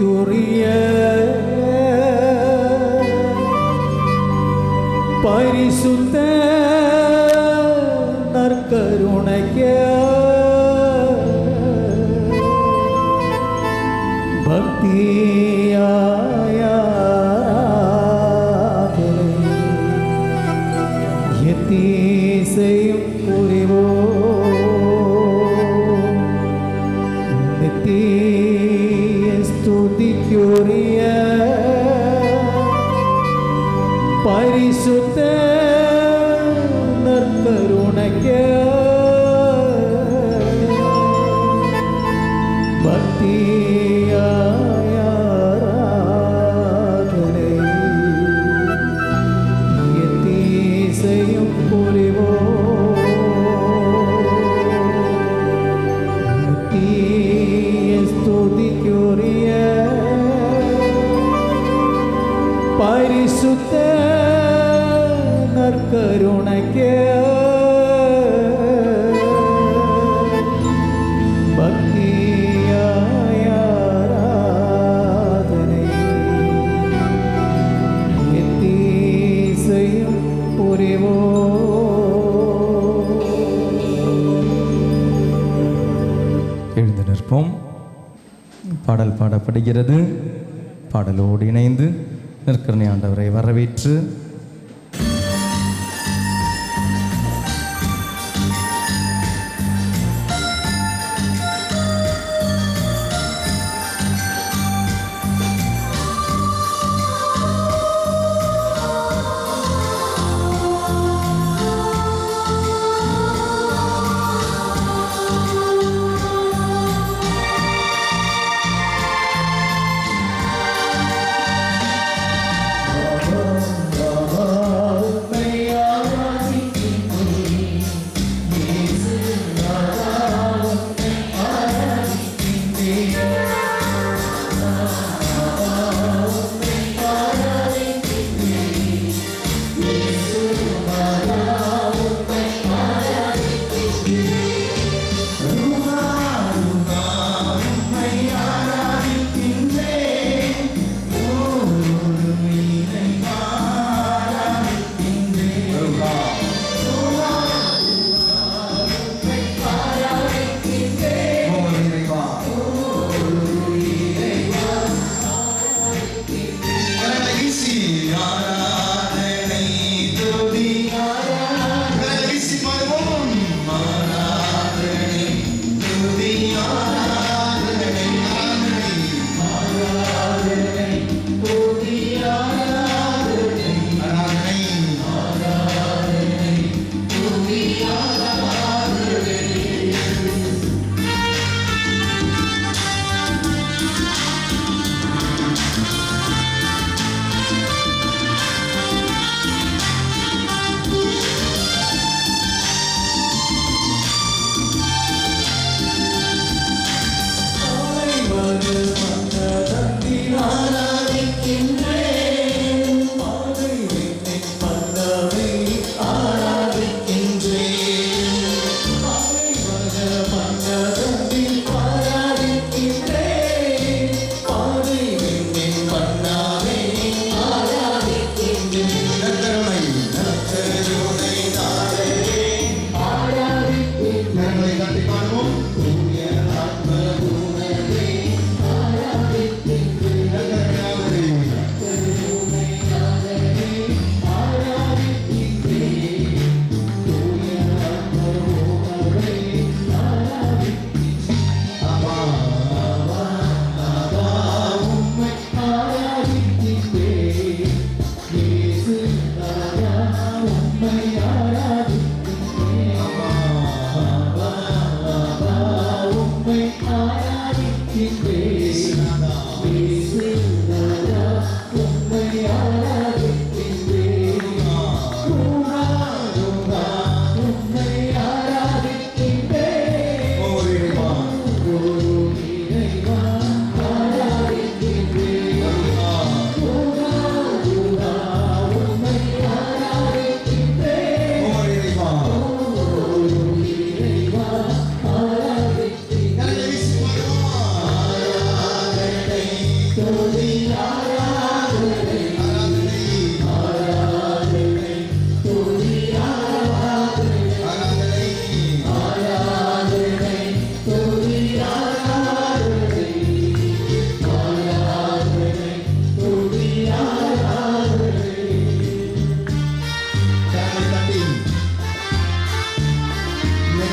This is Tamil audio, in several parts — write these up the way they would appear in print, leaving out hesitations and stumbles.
ஸ்துதிக்குரிய பரிசுத்த நற்கருணைக்கு பக்தியாய எத்தீசையும் புரிவோம் நித்திய ஸ்துதிக்குரிய பரிசுத்த நற்கருணைக்கு பக்தியாய ஆராதனை எத்தீசையும் புரிவோம் நித்திய ஸ்துதிக்குரிய பரிசுத்த நற்கருணைக்கு பக்தியாய ஆராதனை எத்தீசையும் புரிவோம். எழுந்து நிற்போம். பாடல் பாடப்படுகிறது. பாடலோடு இணைந்து நற்கருணை ஆண்டவரை வரவேற்று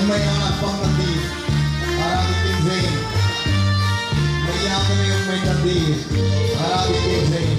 உண்மையான அப்பம் தந்தீர், ஆராதிக்கின்றேன். மெய்யாகவே உண்மை தந்தீர், ஆராதிக்கின்றேன்.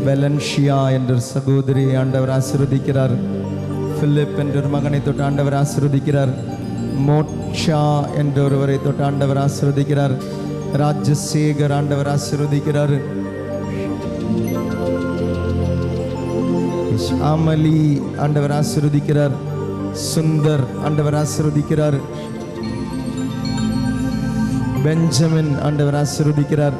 வெலன்ஷியா என்ற சகோதரி ஆண்டவர் ஆசீர்வதிக்கிறார். பிலிப் என்ற ஒரு மகனை தொட்டு ஆண்டவர் ஆசீர்வதிக்கிறார். மோட்சா என்ற ஒருவரை தொட்டு ஆண்டவர் ஆசீர்வதிக்கிறார். ராஜசேகர் ஆண்டவர் ஆசீர்வதிக்கிறார். அமலி ஆண்டவர் ஆசீர்வதிக்கிறார். சுந்தர் ஆண்டவர் ஆசீர்வதிக்கிறார். பெஞ்சமின் ஆண்டவர் ஆசீர்வதிக்கிறார்.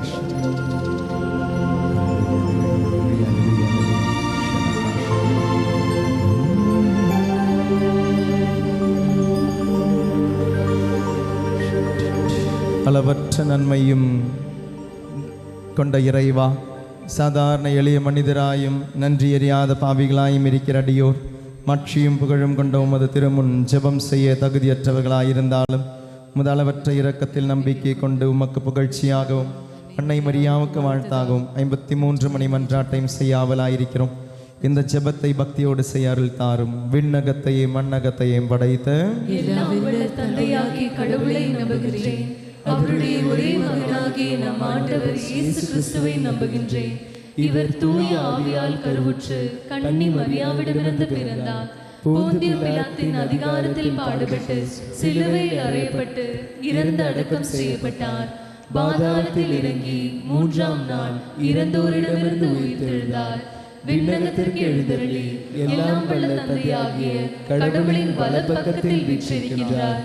அளவற்ற நன்மையும் கொண்ட இறைவா, சாதாரண எளிய மனிதராயும் நன்றி அறியாத பாவிகளாயும் இருக்கிற அடியோர் மாட்சியும் புகழும் கொண்ட உமது திருமுன் ஜெபம் செய்ய தகுதியற்றவர்களாயிருந்தாலும் உமது அளவற்ற இரக்கத்தில் நம்பிக்கை கொண்டு உமக்கு புகழ்ச்சியாகவும் அன்னை மரியாவுக்கு வாழ்த்தாகவும் 53 மணி மன்றாட்டையும் செய்யாவலாயிருக்கிறோம். இந்த ஜெபத்தை பக்தியோடு செய்ய அருள் தாரும். விண்ணகத்தையும் மண்ணகத்தையும் படைத்த எல்லாம் வல்ல தந்தையாகிய கடவுளை நம்புகிறேன். அவருடைய ஒரே மகனாகிய நம் ஆண்டவர் இயேசு கிறிஸ்துவை நம்புகின்றேன். இவர் தூய ஆவியால் கருவுற்று கன்னி மரியாவிடமிருந்து பிறந்தார். போந்திய பிலாத்தின் அதிகாரத்தில் பாடுபட்டு சிலுவையில் அறையப்பட்டு இறந்து அடக்கம் செய்யப்பட்டார். பாதாளத்தில் இறங்கி 3ஆம் நாள் இறந்தோரிடமிருந்து உயிர்த்தெழுந்தார். விண்ணகத்திற்கு எழுந்தருளி எல்லாம் வல்ல தந்தையாகிய கடவுளின் வலப்பக்கத்தில் வீற்றிருக்கின்றார்.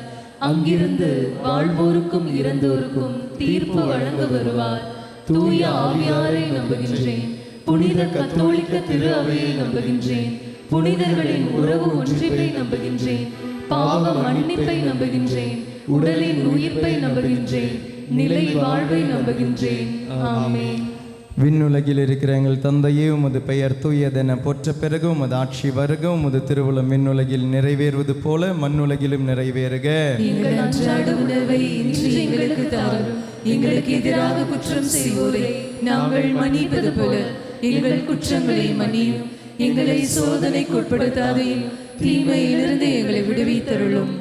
அங்கிருந்து வாழ்வோருக்கும் இறந்தோருக்கும் தீர்ப்பு வழங்க வருவார். தூய ஆவியாரை நம்புகின்றேன். புனித கத்தோலிக்க திரு அவையை நம்புகின்றேன். புனிதர்களின் உறவு ஒன்றிப்பை நம்புகின்றேன். பாவ மன்னிப்பை நம்புகின்றேன். உடலின் உயிர்ப்பை நம்புகின்றேன். நிலை வாழ்வை நம்புகின்றேன். ஆமென். விண்ணுலகில் இருக்கிற எங்கள் தந்தையே, உமது பெயர் தூயதென போற்ற பிறகு உமது ஆட்சி வருக. உமது திருவுளம் விண்ணுலகில் நிறைவேறுவது போல மண்ணுலகிலும் நிறைவேறுக. எங்கள் அன்றாட உணவை இன்று எங்களுக்கு தாரும். எங்களுக்கு எதிராக குற்றம் செய்வோரை நாங்கள் மன்னிப்பது போல எங்கள் குற்றங்களை மன்னியும். எங்களை சோதனைக்கு உட்படுத்தாதையும் தீமையிலிருந்து எங்களை விடுவித்தருளும்.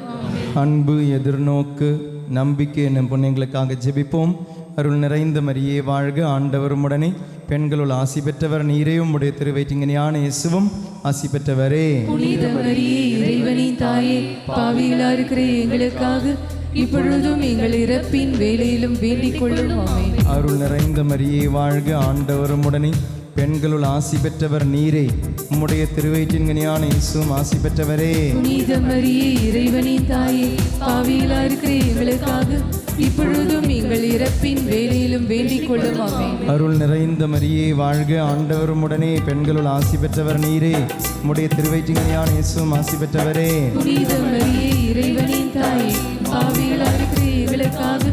அன்பு, எதிர்நோக்கு, நம்பிக்கை என்னும் புண்ணியங்களுக்காக ஜெபிப்போம். அருள் நிறைந்த மரியே வாழ்க, ஆண்டவர் உம்முடனே, பெண்களுள் ஆசி பெற்றவர் நீரே. உம்முடைய திருவயிற்றிங்கனியான இயேசுவும் ஆசி பெற்றவரே. புனித மரியே, இறைவனின் தாயே, பாவிகளா இருக்கிற எங்களுக்காக இப்பொழுதும் எங்கள் இறப்பின் வேளையிலும் வேண்டிக் கொள்ளும். ஆமென். அருள் நிறைந்த மரியே வாழ்க, ஆண்டவர் உம்முடனே, பெண்களுள் ஆசி பெற்றவர் நீரே. உம்முடைய திருவயிற்றின்கனியான இயேசுவும் ஆசி பெற்றவரே. புனித மரியே, இறைவனின் தாயே, பாவிகளா இருக்கிற எங்களுக்காக இப்பொழுதும் எங்கள் இறப்பின் வேளையிலும் வேண்டிக் கொள்ளும். ஆமென். அருள் நிறைந்த மரியே வாழ்க, ஆண்டவர் உம்முடனே, பெண்களுள் ஆசி பெற்றவர் நீரே. உம்முடைய திருவயிற்றின்கனியான இயேசுவும் ஆசி பெற்றவரே. புனித மரியே, இறைவனின் தாயே, பாவிகளா இருக்கிற எங்களுக்காக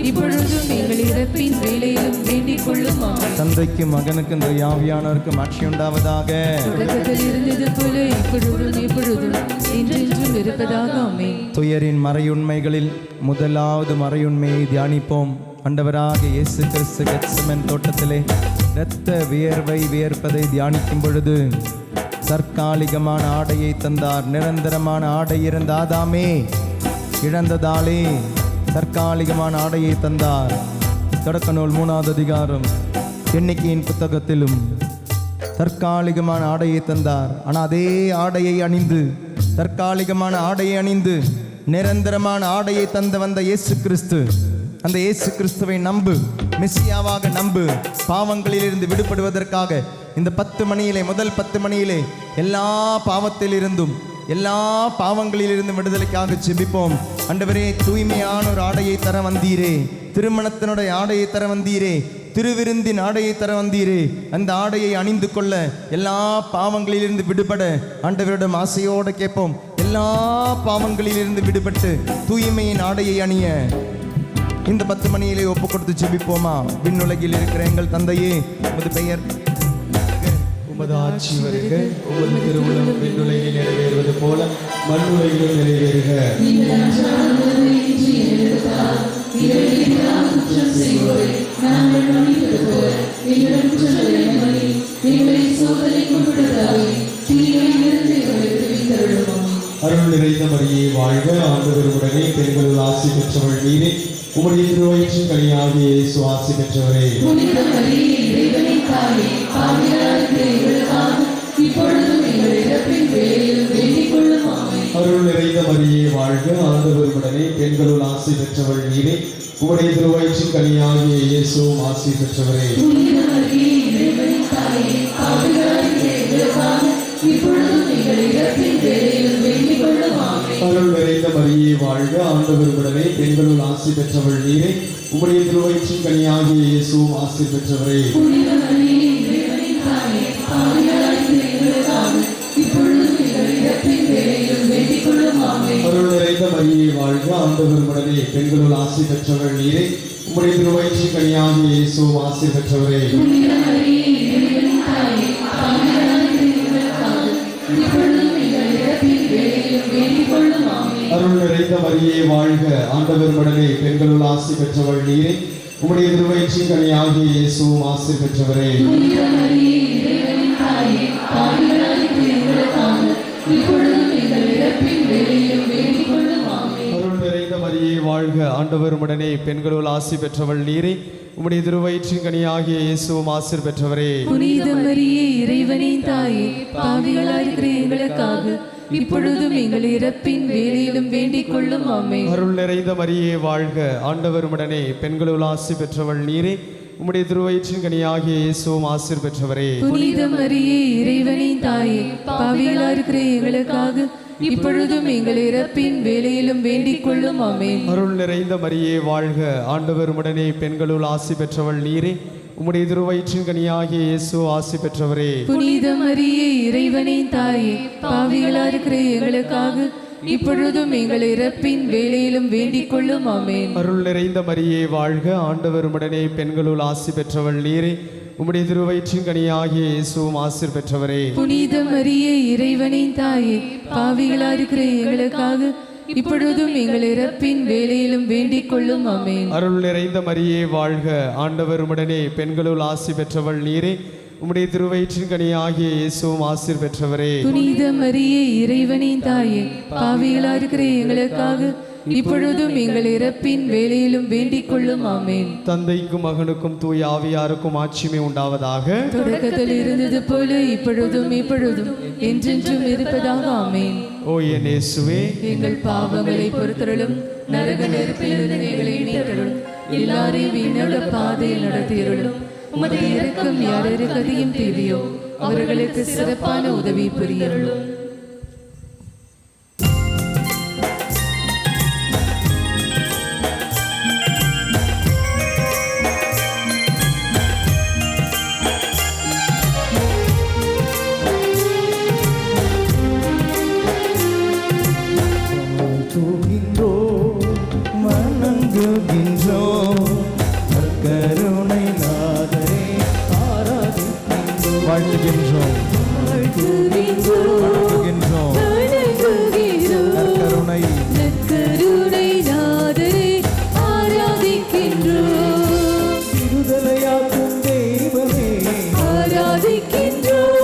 இப்பொழுதும் எங்கள் இறப்பின் வேளையிலும் வேண்டிக் கொள்ளும். ஆமென். தந்தைக்கும் மகனுக்கும் ஆவியானவருக்கும் ஆட்சி உண்டாவதாக. தொடக்கத்தில் இருந்தது போல இப்பொழுதும் எப்பொழுதும் என்றென்றும் இருப்பதாக. ஆமென். துயரின் மறையுண்மைகளில் முதலாவது மறையுண்மையை தியானிப்போம். ஆண்டவராக இயேசு கிறிஸ்து கெத்செமன் தோட்டத்திலே இரத்த வியர்வை வியர்ப்பதை தியானிக்கும் பொழுது தற்காலிகமான ஆடையை தந்தார். நிரந்தரமான ஆடை இருந்த ஆதாமே இழந்ததாலே தற்காலிகமான ஆடையை தந்தார். தொடக்க நூல் 3வது அதிகாரம் எண்ணிக்கையின் புத்தகத்திலும் தற்காலிகமான ஆடையை தந்தார். ஆனால் அதே ஆடையை அணிந்து, தற்காலிகமான ஆடையை அணிந்து நிரந்தரமான ஆடையை தந்த வந்த இயேசு கிறிஸ்து, அந்த இயேசு கிறிஸ்துவை நம்பு, மெசியாவாக நம்பு. பாவங்களிலிருந்து விடுபடுவதற்காக இந்த 10 மணியிலே, முதல் 10 மணியிலே எல்லா பாவத்திலிருந்தும் எல்லா பாவங்களிலிருந்து விடுதலைக்காக ஜெபிப்போம். ஆண்டவரே, தூய்மையான ஒரு ஆடையை தர வந்தீரே, திருமணத்தினுடைய ஆடையை தர வந்தீரே, திருவிருந்தின் ஆடையை தர வந்தீரே. அந்த ஆடையை அணிந்து கொள்ள, எல்லா பாவங்களிலிருந்து விடுபட ஆண்டவரிடம் ஆசையோடு கேட்போம். எல்லா பாவங்களிலிருந்து விடுபட்டு தூய்மையின் ஆடையை அணிய இந்த 10 மணியிலே ஒப்பு கொடுத்து ஜெபிப்போமா? விண்ணுலகில் இருக்கிற எங்கள் தந்தையே, உமது பெயர், உமது ஆட்சி வருக. உமது திருவுளம் விண்ணுலகில் நிறைவேறுவது போல மண்ணுலகிலும் நிறைவேறுக. அருள் நிறைந்த மரியே வாழ்க, ஆண்டவர் உடனே, பெண்களுள் ஆசி பெற்றவள் நீரே. உம்முடைய திருவயிற்றின் கனியாகிய இயேசு ஆசி பெற்றவரே. புனித மரியே, இறைவனின் தாயே, பாவிகளா இருக்கிற எங்களுக்காக இப்பொழுதும் எங்கள் இறப்பின் வேளையிலும் வேண்டிக் கொள்ளும். ஆமென். அருள் நிறைந்த மரியே வாழ்க, ஆண்டவர் உடனே, பெண்களுள் ஆசி பெற்றவள் நீரே. உம்முடைய திருவயிற்றின் கனியாகிய இயேசுவும் ஆசி பெற்றவரே. புனித மரியே, இறைவனின் தாயே, பாவிகளா இருக்கிற எங்களுக்காக இப்பொழுதும் எங்கள் இறப்பின் வேளையிலும் வேண்டிக் கொள்ளும். ஆமென். அருள் நிறைந்த மரியே வாழ்க, ஆண்டவர் உடனே, பெண்களுள் ஆசி பெற்றவள் நீரே. உம்முடைய திருவயிற்றின் கனியாகிய இயேசுவும் ஆசி பெற்றவரே. புனித மரியே, இறைவனின் தாயே, பாவிகளா இருக்கிற எங்களுக்காக இப்பொழுதும் எங்கள் இறப்பின் வேளையிலும் வேண்டிக் கொள்ளும். ஆமென். அருள் நிறைந்த நிறைந்த மரியே வாழ்க, ஆண்டவர் உடனே பெண்களுள் ஆசி பெற்றவள் நீரே. உம்முடைய திருவயிற்றின் கனியாகிய இயேசுவும் ஆசி பெற்றவரே. அருள் நிறைந்த மரியே வாழ்க, ஆண்டவர் உடனே பெண்களுள் ஆசி பெற்றவள் நீரே. உம்முடைய திருவயிற்றின் கனியாகிய இயேசுவும் ஆசி பெற்றவரே. அருள் நிறைந்த மரியே வாழ்க, ஆண்டவர் உடனே பெண்களுள் ஆசி பெற்றவள் நீரே. உம்முடைய திருவயிற்றின் கனியாகிய இயேசுவும் ஆசி பெற்றவரே. புனித மரியே இறைவனின் தாயே, பாவிகளாயிருக்கிற எங்களுக்காக இப்பொழுதும் எங்கள் இறப்பின் வேளையிலும் வேண்டிக் கொள்ளும். ஆமென். அருள் நிறைந்த மரியே வாழ்க, ஆண்டவர் உடனே பெண்களுள் ஆசி பெற்றவள் நீரே. உம்முடைய திருவயிற்றின் கனியாகிய இயேசுவும் ஆசி பெற்றவரே. புனித மரியே இறைவனின் தாயே, பாவிகளாயிருக்கிற எங்களுக்காக இப்பொழுதும் எங்கள் இறப்பின் வேளையிலும் வேண்டிக் கொள்ளும். ஆமென். அருள் நிறைந்த மரியே வாழ்க, ஆண்டவர் உடனே பெண்களுள் ஆசி பெற்றவள் நீரே. உம்முடைய திருவயிற்றின் கனியாகிய இயேசு ஆசி பெற்றவரே. புனித மரியே இறைவனின் தாயே, பாவிகளாயிருக்கிற எங்களுக்காக இப்பொழுதும் எங்கள் இறப்பின் வேளையிலும் வேண்டிக் கொள்ளும். ஆமென். அருள் நிறைந்த மரியே வாழ்க, ஆண்டவர் உடனே பெண்களுள் ஆசி பெற்றவள் நீரே. உம்முடைய திருவயிற்றின் கனியாகிய இயேசுவும் ஆசி பெற்றவரே. புனித மரியே இறைவனின் தாயே, பாவிகளாயிருக்கிற எங்களுக்காக இப்பொழுதும் எங்கள் இறப்பின் வேளையிலும் வேண்டிக் கொள்ளும். ஆமென். அருள் நிறைந்த மரியே வாழ்க, ஆண்டவர் உடனே பெண்களுள் ஆசி பெற்றவள் நீரே. உம்முடைய திருவயிற்றின் கனியாகிய இயேசுவும் ஆசி பெற்றவரே. புனித மரியே இறைவனின் தாயே, பாவிகளாயிருக்கிற எங்களுக்காக இப்பொழுதும் எங்கள் இறப்பின் வேளையிலும் வேண்டிக் கொள்ளும். ஆமென். தந்தைக்கும் மகனுக்கும் தூய ஆவியாருக்கும் ஆட்சிமை உண்டாவதாக. தொடக்கத்தில் இருந்தது போல இப்பொழுதும் எப்பொழுதும் என்றென்றும் இருப்பதாக. ஆமென். ஓ என் இயேசுவே, எங்கள் பாவங்களை பொறுத்தருளும், நரக நெருப்பிலிருந்து எங்களை மீட்டருளும், எல்லாரையும் விண்ணக பாதையில் நடத்தியருளும். உமது இரக்கம் யாருக்கு அதிகம் தேவையோ அவர்களுக்கு சிறப்பான உதவி புரியருளும். கருணை நாதரே ஆராதிக்கின்றோம், வாழ்த்துகின்றோம், வணங்குகின்றோம். நற்கருணை நற்கருணை நாதரே ஆராதிக்கின்றோம், விடுதலையாக்கும் தெய்வமே ஆராதிக்கின்றோம்,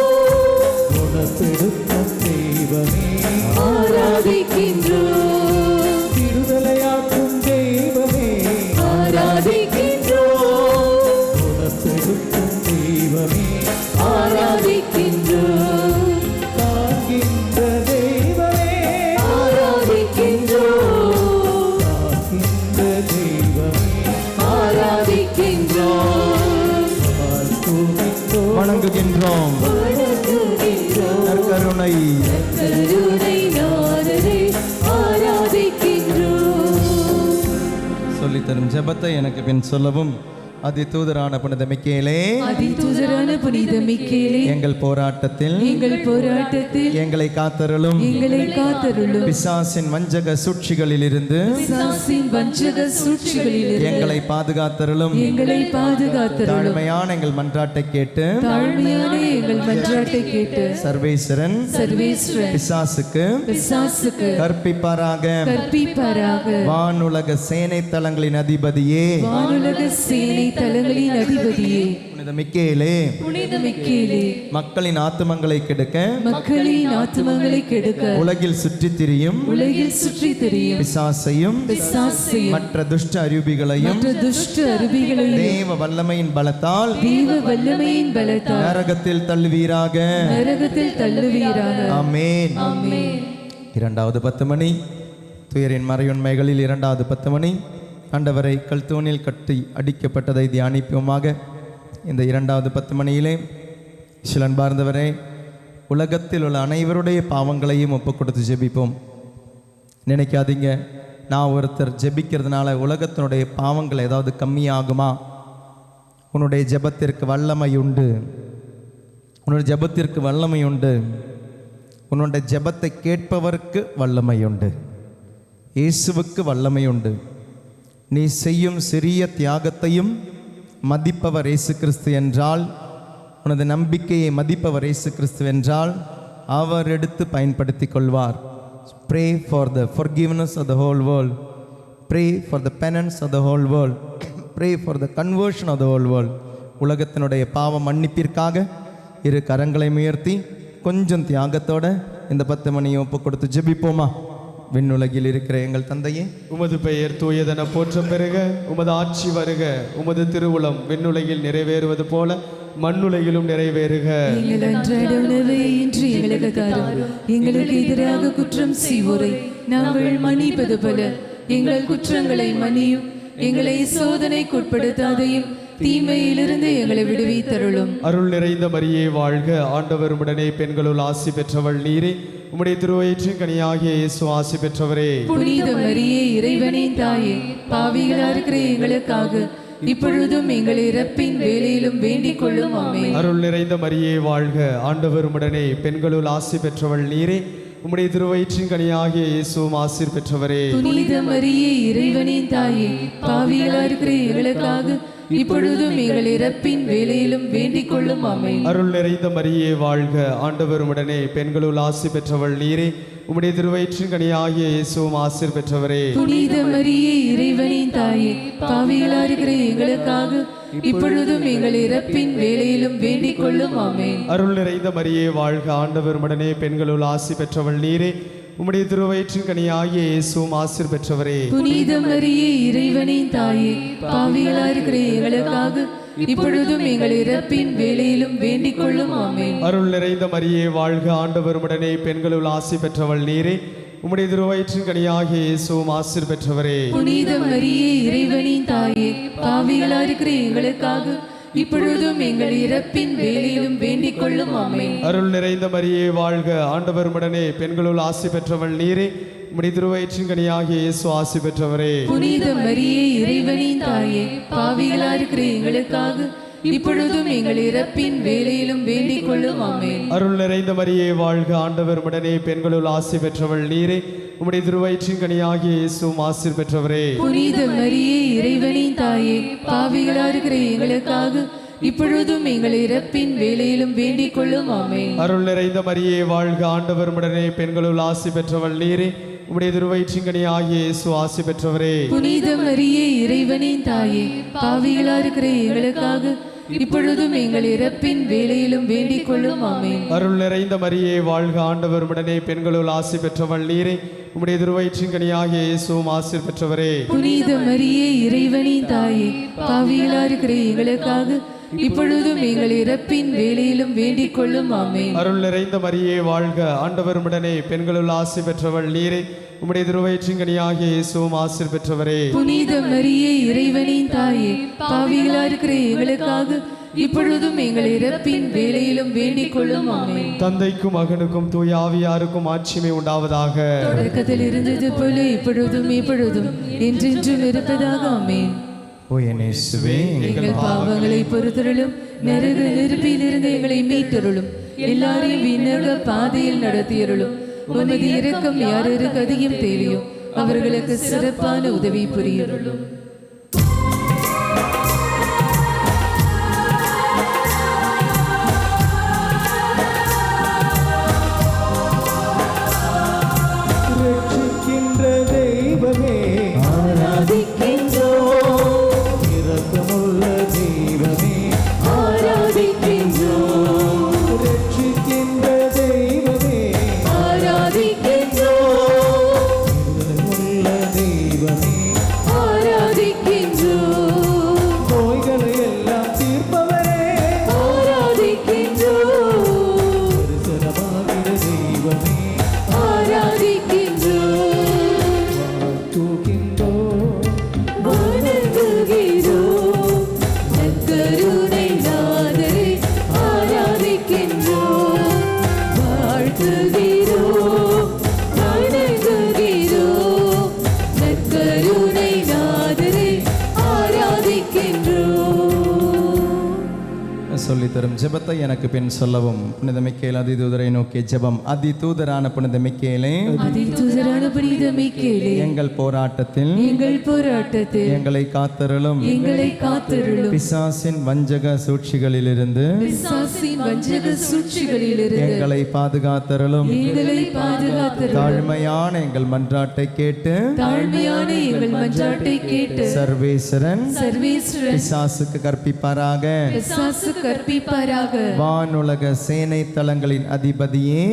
குணப்படுத்தும் தெய்வமே ஆராதிக்கின்றோம், விடுதலையாக்கும் தெய்வமே ஆராதிக்கின்றோம், குணப்படுத்தும் தெய்வமே ஆராதிக்கின்றோம், காக்கின்ற தெய்வமே ஆராதிக்கின்றோம், காக்கின்ற தெய்வமே ஆராதிக்கின்றோம், வணங்குகின்றோம். வணங்குகின்றோம். நற்கருணை கருணை நாதரே ஆராதிக்கின்றோம். சொல்லித்தரும் ஜெபத்தை எனக்கு பின் சொல்லவும். அதி தூதரான புனித மிக்கேலே, அதிதூதரான புனித மிக்கேலே, எங்கள் போராட்டத்தில் எங்கள் போராட்டத்தில் எங்களை காத்தருளும். எங்களை காத்தருளும். பிசாசின் வஞ்சக சூழ்ச்சிகளிலிருந்து பிசாசின் வஞ்சக சூழ்ச்சிகளிலிருந்து எங்களை பாதுகாத்தருளும். எங்களை பாதுகாத்தருளும். தாழ்மையான எங்கள் மன்றாட்டை கேட்டு தாழ்மையான எங்கள் மன்றாட்டை கேட்டு சர்வேஸ்வரன் சர்வேஸ்வரன் பிசாசுக்கு கற்பிப்பாராக. கற்பிப்பாராக. வானுலக சேனை தலங்களின் அதிபதியே, வானுலக சேனை தலங்களின் அதிபதியே, புனித மிக்கேலே, புனித மிக்கேலே, மக்களின் ஆத்துமங்களை கெடுக்க மக்களின் ஆத்துமங்களை கெடுக்க உலகில் சுற்றித் திரியும் உலகில் சுற்றி தெரியும் பிசாசையும் பிசாசையும் மற்ற துஷ்ட அரூபிகளையும் மற்ற துஷ்ட அருவிகளையும் தேவ வல்லமையின் பலத்தால் தெய்வ வல்லமையின் பலத்தால் நரகத்தில் தள்ளுவீராக. நரகத்தில் தள்ளுவீராக. ஆமென். ஆமென். இரண்டாவது 10 மணி, துயரின் மறையுண்மைகளில் இரண்டாவது 10 மணி, ஆண்டவரை கல்தூணில் கட்டி அடிக்கப்பட்டதை தியானிப்போமாக. இந்த இரண்டாவது 10 மணியிலே சிலன்பார்ந்தவரே, உலகத்தில் உள்ள அனைவருடைய பாவங்களையும் ஒப்புக் கொடுத்து ஜெபிப்போம். நினைக்காதீங்க, நான் ஒருத்தர் ஜெபிக்கிறதுனால உலகத்தினுடைய பாவங்கள் ஏதாவது கம்மியாகுமா? உன்னுடைய ஜெபத்திற்கு வல்லமை உண்டு. உன்னுடைய ஜெபத்திற்கு வல்லமை உண்டு. உன்னுடைய ஜெபத்தை கேட்பவருக்கு வல்லமை உண்டு. இயேசுவுக்கு வல்லமை உண்டு. நீ செய்யும் சிறிய தியாகத்தையும் மதிப்பவர் இயேசு கிறிஸ்து என்றால், உனது நம்பிக்கையை மதிப்பவர் இயேசு கிறிஸ்து என்றால் அவர் எடுத்து பயன்படுத்தி கொள்வார். Pray for the forgiveness of the whole world. Pray for the penance of the whole world. Pray for the conversion of the whole world. உலகத்தினுடைய பாவ மன்னிப்பிற்காக இரு கரங்களை உயர்த்தி கொஞ்சம் தியாகத்தோட இந்த 10 மணியை ஒப்பு கொடுத்து ஜெபிப்போமா? விண்ணுலகில் இருக்கிற எங்கள் தந்தையே, உமது பெயர் தூயதென போற்றம் பெறுக. உமது ஆட்சி வருக. உமது திருவுளம் விண்ணுலகில் நிறைவேறுவது போல மண்ணுலகிலும் நிறைவேறுக. எங்கள் அன்றாட உணவை இன்று எங்களுக்கு தாரும். எங்களுக்கு எதிராக குற்றம் செய்வோரை நாங்கள் மன்னிப்பது போல எங்கள் குற்றங்களை மன்னியும். எங்களை சோதனைக்குட்படுத்தாதையும் தீமையிலிருந்து எங்களை விடுவித்தருளும். அருள் நிறைந்த மரியே வாழ்க. ஆண்டவர் உடனே பெண்களுள் ஆசி பெற்றவள் நீரே. உம்முடைய திருவயிற்றின் கனியாகிய இயேசு ஆசி பெற்றவரே. புனித மரியே, இறைவனின் தாயே, பாவிகளா இருக்கிற எங்களுக்காக இப்பொழுதும் எங்கள் இறப்பின் வேளையிலும் வேண்டிக் கொள்ளும். ஆமென். அருள் நிறைந்த மரியே வாழ்க. ஆண்டவர் உடனே பெண்களுள் ஆசி பெற்றவள் நீரே. உம்முடைய திருவயிற்றின் கனியாகிய இயேசுவும் ஆசீர் பெற்றவரே. புனித மரியே, இறைவனின் தாயே, பாவிகளா இருக்கிற எங்களுக்காக இப்பொழுதும் எங்கள் இறப்பின் வேளையிலும் வேண்டிக் கொள்ளும். ஆமென். அருள் நிறைந்த மரியே வாழ்க. ஆண்டவர் உடனே பெண்களுள் ஆசி பெற்றவள் நீரே. உம்முடைய திருவயிற்றின் கனியாகிய இயேசுவும் ஆசீர் பெற்றவரே. புனித மரியே, இறைவனின் தாயே, பாவிகளா இருக்கிற எங்களுக்காக இப்பொழுதும் எங்கள் இறப்பின் வேளையிலும் வேண்டிக் கொள்ளும். ஆமென். அருள் நிறைந்த மரியே வாழ்க. ஆண்டவர் உடனே பெண்களுள் ஆசி பெற்றவள் நீரே. உம்முடைய திருவயிற்றின் கனியாகிய இயேசுவும் ஆசீர் பெற்றவரே. புனித மரியே, இறைவனின் தாயே, பாவிகளா இருக்கிற எங்களுக்காக இப்பொழுதும் எங்கள் இறப்பின் வேளையிலும் வேண்டிக் கொள்ளும். ஆமென். அருள் நிறைந்த மரியே வாழ்க. ஆண்டவர் உடனே பெண்களுள் ஆசி பெற்றவள் நீரே. உம்முடைய திருவயிற்றின் கனியாகிய இயேசுவும் ஆசீர் பெற்றவரே. புனித மரியே, இறைவனின் தாயே, பாவிகளா இருக்கிற எங்களுக்காக இப்பொழுதும் எங்கள் இறப்பின் வேளையிலும் வேண்டிக் கொள்ளும். ஆமென். அருள் நிறைந்த மரியே வாழ்க. ஆண்டவர் உடனே பெண்களுள் ஆசி பெற்றவள் நீரே. உம்முடைய திருவயிற்றின் கனியாகிய இயேசு ஆசி பெற்றவரே. புனித மரியே, இறைவனின் தாயே, பாவிகளா இருக்கிற எங்களுக்காக இப்பொழுதும் எங்கள் இறப்பின் வேளையிலும் வேண்டிக் கொள்ளும். ஆமென். அருள் நிறைந்த மரியே வாழ்க. ஆண்டவர் உடனே பெண்களுள் ஆசி பெற்றவள் நீரே. உம்முடைய திருவயிற்றின் கனியாகிய இயேசுவும் ஆசீர் பெற்றவரே. புனித மரியே, இறைவனின் தாயே, பாவிகளா இருக்கிற எங்களுக்காக இப்பொழுதும் எங்கள் இறப்பின் வேளையிலும் வேண்டிக் கொள்ளும். ஆமென். அருள் நிறைந்த மரியே வாழ்க. ஆண்டவர் உடனே பெண்களுள் ஆசி பெற்றவள் நீரே. உம்முடைய திருவயிற்றின் கனியாகிய இயேசு ஆசி பெற்றவரே. புனித மரியே, இறைவனின் தாயே, பாவிகளா இருக்கிற எங்களுக்காக இப்பொழுதும் எங்கள் இறப்பின் வேளையிலும் வேண்டிக் கொள்ளும். ஆமென். அருள் நிறைந்த மரியே வாழ்க. ஆண்டவர் உடனே பெண்களுள் ஆசி பெற்றவள் நீரே. உம்முடைய திருவயிற்றின் கனியாகிய இயேசுவும் ஆசீர் பெற்றவரே. புனித மரியே, இறைவனின் தாயே, பாவிகளா இருக்கிற எங்களுக்காக இப்பொழுதும் எங்கள் இறப்பின் வேளையிலும் வேண்டிக் கொள்ளும். ஆமென். அருள் நிறைந்த மரியே வாழ்க. ஆண்டவர் உடனே பெண்களுள் ஆசி பெற்றவள் நீரே. உம்முடைய திருவயிற்றின் கனியாகிய இயேசுவும் ஆசீர் பெற்றவரே. புனித மரியே, இறைவனின் தாயே, பாவிகளா இருக்கிற எங்களுக்காக இப்பொழுதும் எங்கள் இறப்பின் வேளையிலும் வேண்டிக் கொள்ளும். ஆமென். தந்தைக்கும் மகனுக்கும் தூய ஆவியாருக்கும் ஆட்சிமை உண்டாவதாக. தொடக்கத்தில் இருந்தது போல இப்பொழுதும் எப்பொழுதும் என்றென்றும் இருப்பதாக. ஆமென். ஓ என் இயேசுவே, எங்கள் பாவங்களை பொறுத்தருளும். நரக நெருப்பிலிருந்து எங்களை மீட்டருளும். எல்லாரையும் விண்ணக பாதையில் நடத்தியருளும். உமது இரக்கம் யாருக்கு அதிகம் தேவையோ அவர்களுக்கு சிறப்பான உதவி புரியருளும். ரட்சிக்கின்ற தெய்வமே ஆராதிக்கின்றோம். இரக்கமுள்ள தெய்வமே ஆராதிக்கின்றோம். ரட்சிக்கின்ற தெய்வமே ஆராதிக்கின்றோம். இரக்கமுள்ள தெய்வமே ஆராதிக்கின்றோம். நோய்களை எல்லாம் தீர்ப்பவரே ஆராதிக்கின்றோம். தரிசனமாகிற தெய்வமே ஆராதிக்கின்றோம். தூக்கின்றோம் வணங்குகிறோம். நற்கருணை நாதரை ஆராதிக்கின்றோம். வாழ்த்துகிறோம். வணங்குகிறோம். நற்கருணை நாதரை ஆராதிக்கின்றோம். சொல்லித்தரும் ஜெபத்தை கருத்தை எனக்கு பின் சொல்லவும். புனித மிக்கேல் அதிதூதரை நோக்கிய ஜெபம். அதிதூதரான புனித மிக்கேலே, அதிதூதரான புனித மிக்கேலே, எங்கள் போராட்டத்தில் எங்களை காத்தருளும். பிசாசின் வஞ்சக சூழ்ச்சிகளிலிருந்து எங்களை பாதுகாத்தருளும். தாழ்மையான எங்கள் மன்றாட்டை கேட்டு சர்வேஸ்வரன் பிசாசுக்கு கற்பிப்பாராக. வானுலக சேனை தலங்களின் அதிபதியே,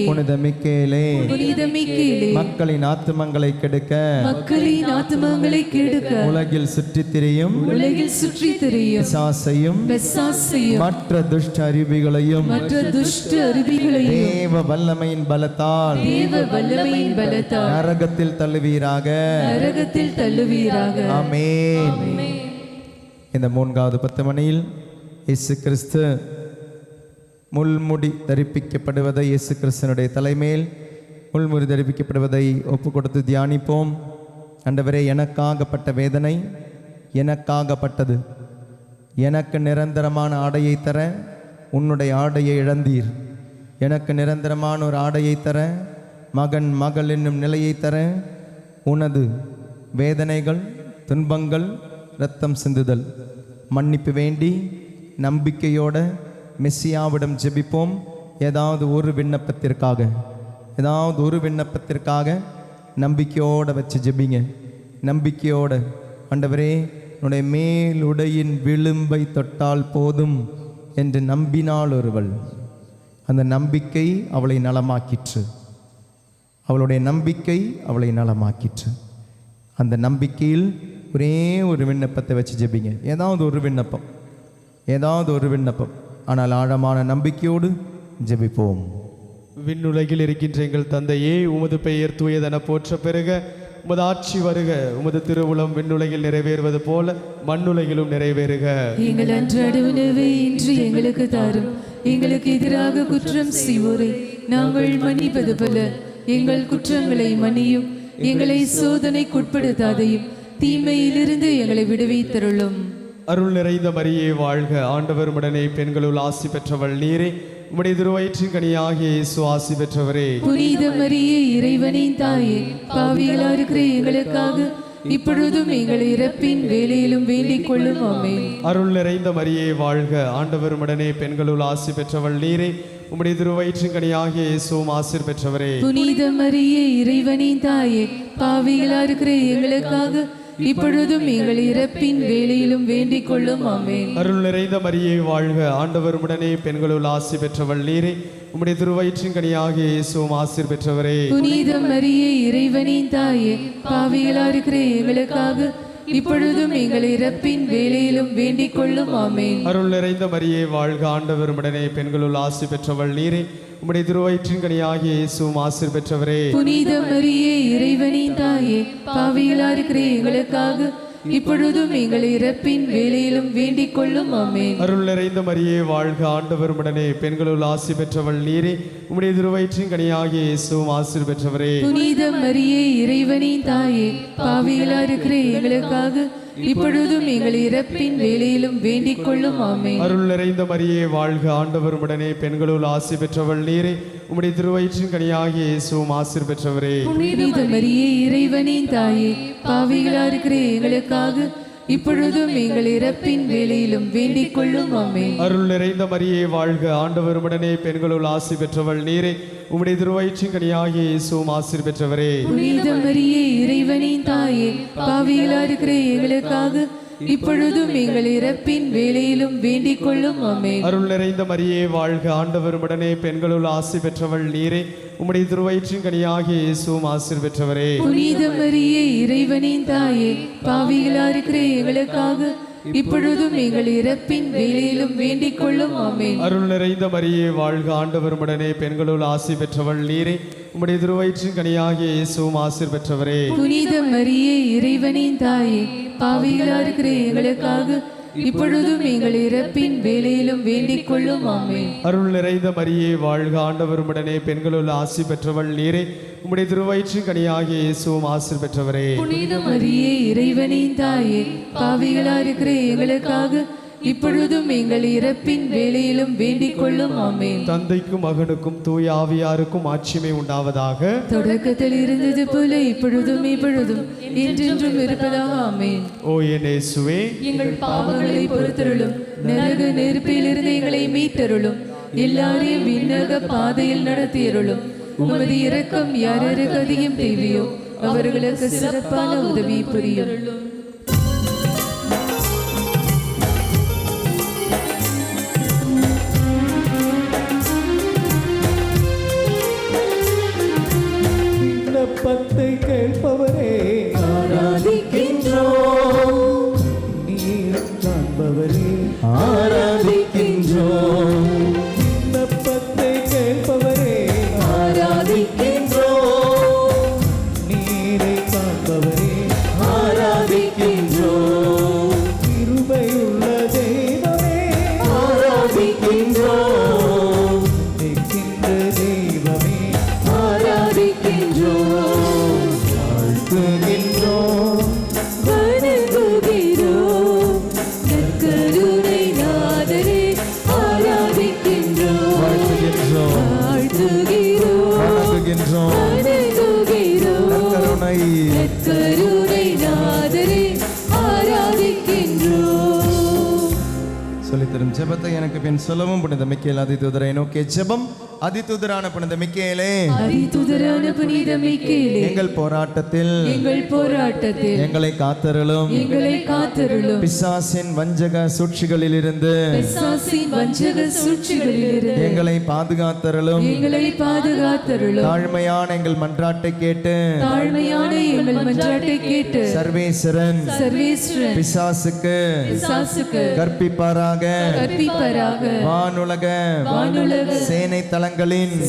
புனித மிக்கேலே, மக்களின் ஆத்துமங்களை கெடுக்க உலகில் சுற்றித் திரியும் பிசாசையும் மற்ற துஷ்ட அறிவிகளையும் தேவ வல்லமையின் பலத்தால் நரகத்தில் தள்ளுவீராக. ஆமென். இந்த 4வது 10 மணியில் இயேசு கிறிஸ்து முள்முடி தரிப்பிக்கப்படுவதை, இயேசு கிறிஸ்தனுடைய தலைமையில் முள்முடி தரிப்பிக்கப்படுவதை ஒப்பு கொடுத்து தியானிப்போம். ஆண்டவரே, எனக்காகப்பட்ட வேதனை எனக்காகப்பட்டது. எனக்கு நிரந்தரமான ஆடையை தர உன்னுடைய ஆடையை இழந்தீர். எனக்கு நிரந்தரமான ஒரு ஆடையை தர, மகன் மகள் என்னும் நிலையை தர உனது வேதனைகள், துன்பங்கள், இரத்தம் சிந்துதல், மன்னிப்பு வேண்டி நம்பிக்கையோட மெஸ்ஸியாவிடம் ஜெபிப்போம். ஏதாவது ஒரு விண்ணப்பத்திற்காக நம்பிக்கையோடு வச்சு ஜெபிங்க. நம்பிக்கையோட, ஆண்டவரே உன்னுடைய மேலுடையின் விளிம்பை தொட்டால் போதும் என்று நம்பினாள் ஒருவள். அந்த நம்பிக்கை அவளை நலமாக்கிற்று. அவளுடைய நம்பிக்கை அவளை நலமாக்கிற்று. அந்த நம்பிக்கையில் ஒரே ஒரு விண்ணப்பத்தை வச்சு ஜெபிங்க. ஏதாவது ஒரு விண்ணப்பம், ஆனால் ஆழமான நம்பிக்கையோடு ஜெபிப்போம். விண்ணுலகில் இருக்கின்ற எங்கள் தந்தையே, உமது பெயர் தூயதென போற்ற பெருக, உமது ஆட்சி வருக, உமது திருவுளம் விண்ணுலகில் நிறைவேறுவது போல மண்ணுலகிலும் நிறைவேறுக. எங்கள் அன்றாட உணவை இன்று எங்களுக்கு தாரும். எங்களுக்கு எதிராக குற்றம் செய்வோரை நாங்கள் மன்னிப்பது போல எங்கள் குற்றங்களை மன்னியும். எங்களை சோதனைக்குட்படுத்தாதையும், தீமையிலிருந்து எங்களை விடுவித்தருளும். அருள் நிறைந்த மரியே வாழ்க, ஆண்டவர் உடனே பெண்களுள் ஆசி பெற்றவள் நீரே. உம்முடைய திருவயிற்றின் கனியாகிய இயேசு ஆசி பெற்றவரே. புனித மரியே, இறைவனின் தாயே, பாவிகளா இருக்கிற எங்களுக்காக இப்பொழுதும் எங்கள் இறப்பின் வேலையிலும் வேண்டிக் கொள்ளும். ஆமென். அருள் நிறைந்த மரியே வாழ்க, ஆண்டவர் உடனே பெண்களுள் ஆசி பெற்றவள் நீரே. உம்முடைய திருவயிற்றின் கனியாகிய இயேசுவும் ஆசி பெற்றவரே. புனித மரியே, இறைவனின் தாயே, பாவிகளா இருக்கிற எங்களுக்காக இப்பொழுதும் எங்கள் இறப்பின் வேலையிலும் வேண்டிக் கொள்ளும். ஆமென். அருள் நிறைந்த மரியே வாழ்க, ஆண்டவர் உடனே பெண்களுள் ஆசி பெற்றவள் நீரே. உம்முடைய திருவயிற்றின் கனியாகிய இயேசுவும் ஆசி பெற்றவரே. புனித மரியே, இறைவனின் தாயே, பாவிகளா இருக்கிற எங்களுக்காக இப்பொழுதும் எங்கள் இறப்பின் வேலையிலும் வேண்டிக் கொள்ளும். ஆமென். அருள் நிறைந்த மரியே வாழ்க, ஆண்டவர் உடனே பெண்களுள் ஆசி பெற்றவள் நீரே. உம்முடைய திருவயிற்றின் கனியாகிய இயேசுவும் ஆசி பெற்றவரே. புனித மரியே, இறைவனின் தாயே, பாவிகளா இருக்கிற எங்களுக்காக இப்பொழுதும் எங்கள் இறப்பின் வேலையிலும் வேண்டிக் கொள்ளும். ஆமென். அருள் நிறைந்த மரியே வாழ்க, ஆண்டவர் உடனே பெண்களுள் ஆசி பெற்றவள் நீரே. உம்முடைய திருவயிற்றின் கனியாகிய இயேசுவும் ஆசி பெற்றவரே. புனித மரியே, இறைவனின் தாயே, பாவிகளா இருக்கிற எங்களுக்காக இப்பொழுதும் எங்கள் இறப்பின் வேலையிலும் வேண்டிக் கொள்ளும். ஆமென். அருள் நிறைந்த மரியே வாழ்க, ஆண்டவர் உடனே பெண்களுள் ஆசி பெற்றவள் நீரே. உம்முடைய திருவயிற்றின் கனியாகிய இயேசுவும் ஆசி பெற்றவரே. புனித மரியே, இறைவனின் தாயே, பாவிகளா இருக்கிற எங்களுக்காக இப்பொழுதும் எங்கள் இறப்பின் வேலையிலும் வேண்டிக் கொள்ளும். ஆமென். அருள் நிறைந்த மரியே வாழ்க, ஆண்டவர் உடனே பெண்களுள் ஆசி பெற்றவள் நீரே. உம்முடைய திருவயிற்றின் கனியாகிய இயேசுவும் ஆசி பெற்றவரே. புனித மரியே, இறைவனின் தாயே, பாவிகளா இருக்கிற எங்களுக்காக இப்பொழுதும் எங்கள் இறப்பின் வேலையிலும் வேண்டிக் கொள்ளும். ஆமென். அருள் நிறைந்த மரியே வாழ்க, ஆண்டவர் உடனே பெண்களுள் ஆசி பெற்றவள் நீரே. உம்முடைய திருவயிற்றின் கனியாகிய இயேசுவும் ஆசி பெற்றவரே. புனித மரியே, இறைவனின் தாயே, பாவிகளா இருக்கிற எங்களுக்காக இப்பொழுதும் எங்கள் இறப்பின் வேலையிலும் வேண்டிக் கொள்ளும். ஆமென். அருள் நிறைந்த மரியே வாழ்க, ஆண்டவர் உடனே பெண்களுள் ஆசி பெற்றவள் நீரே. உம்முடைய திருவயிற்றின் கனியாகிய இயேசுவும் ஆசி பெற்றவரே. புனித மரியே, இறைவனின் தாயே, பாவிகளா இருக்கிற எங்களுக்காக இப்பொழுதும் எங்கள் இறப்பின் வேலையிலும் வேண்டிக் கொள்ளும். ஆமென். அருள் நிறைந்த மரியே வாழ்க, ஆண்டவர் உடனே பெண்களுள் ஆசி பெற்றவள் நீரே. உம்முடைய திருவயிற்றின் கனியாகிய இயேசுவும் ஆசி பெற்றவரே. புனித மரியே, இறைவனின் தாயே, பாவிகளா இருக்கிற எங்களுக்காக இப்பொழுதும் எங்கள் இறப்பின் வேளையிலும் வேண்டிக் கொள்ளும் ஆமென். தந்தைக்கும் மகனுக்கும் தூய ஆவியாருக்கும் ஆட்சிமை உண்டாவதாக. தொடக்கத்தில் இருந்தது போல இப்பொழுதும் இப்பொழுதும் என்றென்றும் இருப்பதாக ஆமென். ஓ என் இயேசுவே, எங்கள் பாவங்களை பொறுத்தருளும், நரக நெருப்பிலிருந்து எங்களை மீட்டருளும், எல்லாரையும் விண்ணக பாதையில் நடத்தியருளும். உமது இரக்கம் யாருக்கு அதிகம் தேவையோ அவர்களுக்கு சிறப்பான உதவி புரியும். விண்ணப்பத்தை கேட்பவரே ஆராதிக்கின்றோம், நீர் காண்பவரே ஆராதிக்கின்றோம், விண்ணப்பத்தை கேட்பவரே ஆராதிக்கின்றோம், நீரை காண்பவரே ஆராதிக்கின்றோம், கிருபையுள்ள தெய்வமே ஆராதிக்கின்றோம், நிற்கின்ற தெய்வமே ஆராதிக்கின்றோம், வாழ்த்துகின்றோம், வணங்குகிறோம், நற்கருணை நாதரே ஆராதிக்கின்றோம், வாழ்த்துகின்றோம், வாழ்த்துகிறோம், வணங்குகின்றோம், வணங்குகிறோம், நற்கருணை நற்கருணை நாதரே ஆராதிக்கின்றோம். சொல்லித்தரும் ஜெபத்தை எனக்கு பின் சொல்லவும். புனித மிக்கேல் அதிதூதரை நோக்கிய ஜெபம். அதிதூதரான புனித மிக்கேலே, அதிதூதரான புனித மிக்கேலே, எங்கள் போராட்டத்தில் எங்கள் போராட்டத்தில் எங்களை காத்தருளும், எங்களை காத்தருளும், பிசாசின் வஞ்சக சூழ்ச்சிகளிலிருந்து பிசாசின் வஞ்சக சூழ்ச்சிகளிலிருந்து எங்களை பாதுகாத்தருளும், எங்களை பாதுகாத்தருளும், தாழ்மையான எங்கள் மன்றாட்டை கேட்டு தாழ்மையான எங்கள் மன்றாட்டை கேட்டு சர்வேஸ்வரன் சர்வேஸ்வரன் பிசாசுக்கு பிசாசுக்கு கற்பிப்பாராக. கற்பிப்பராக. வானுலக வானுலக சேனை தலங்களின்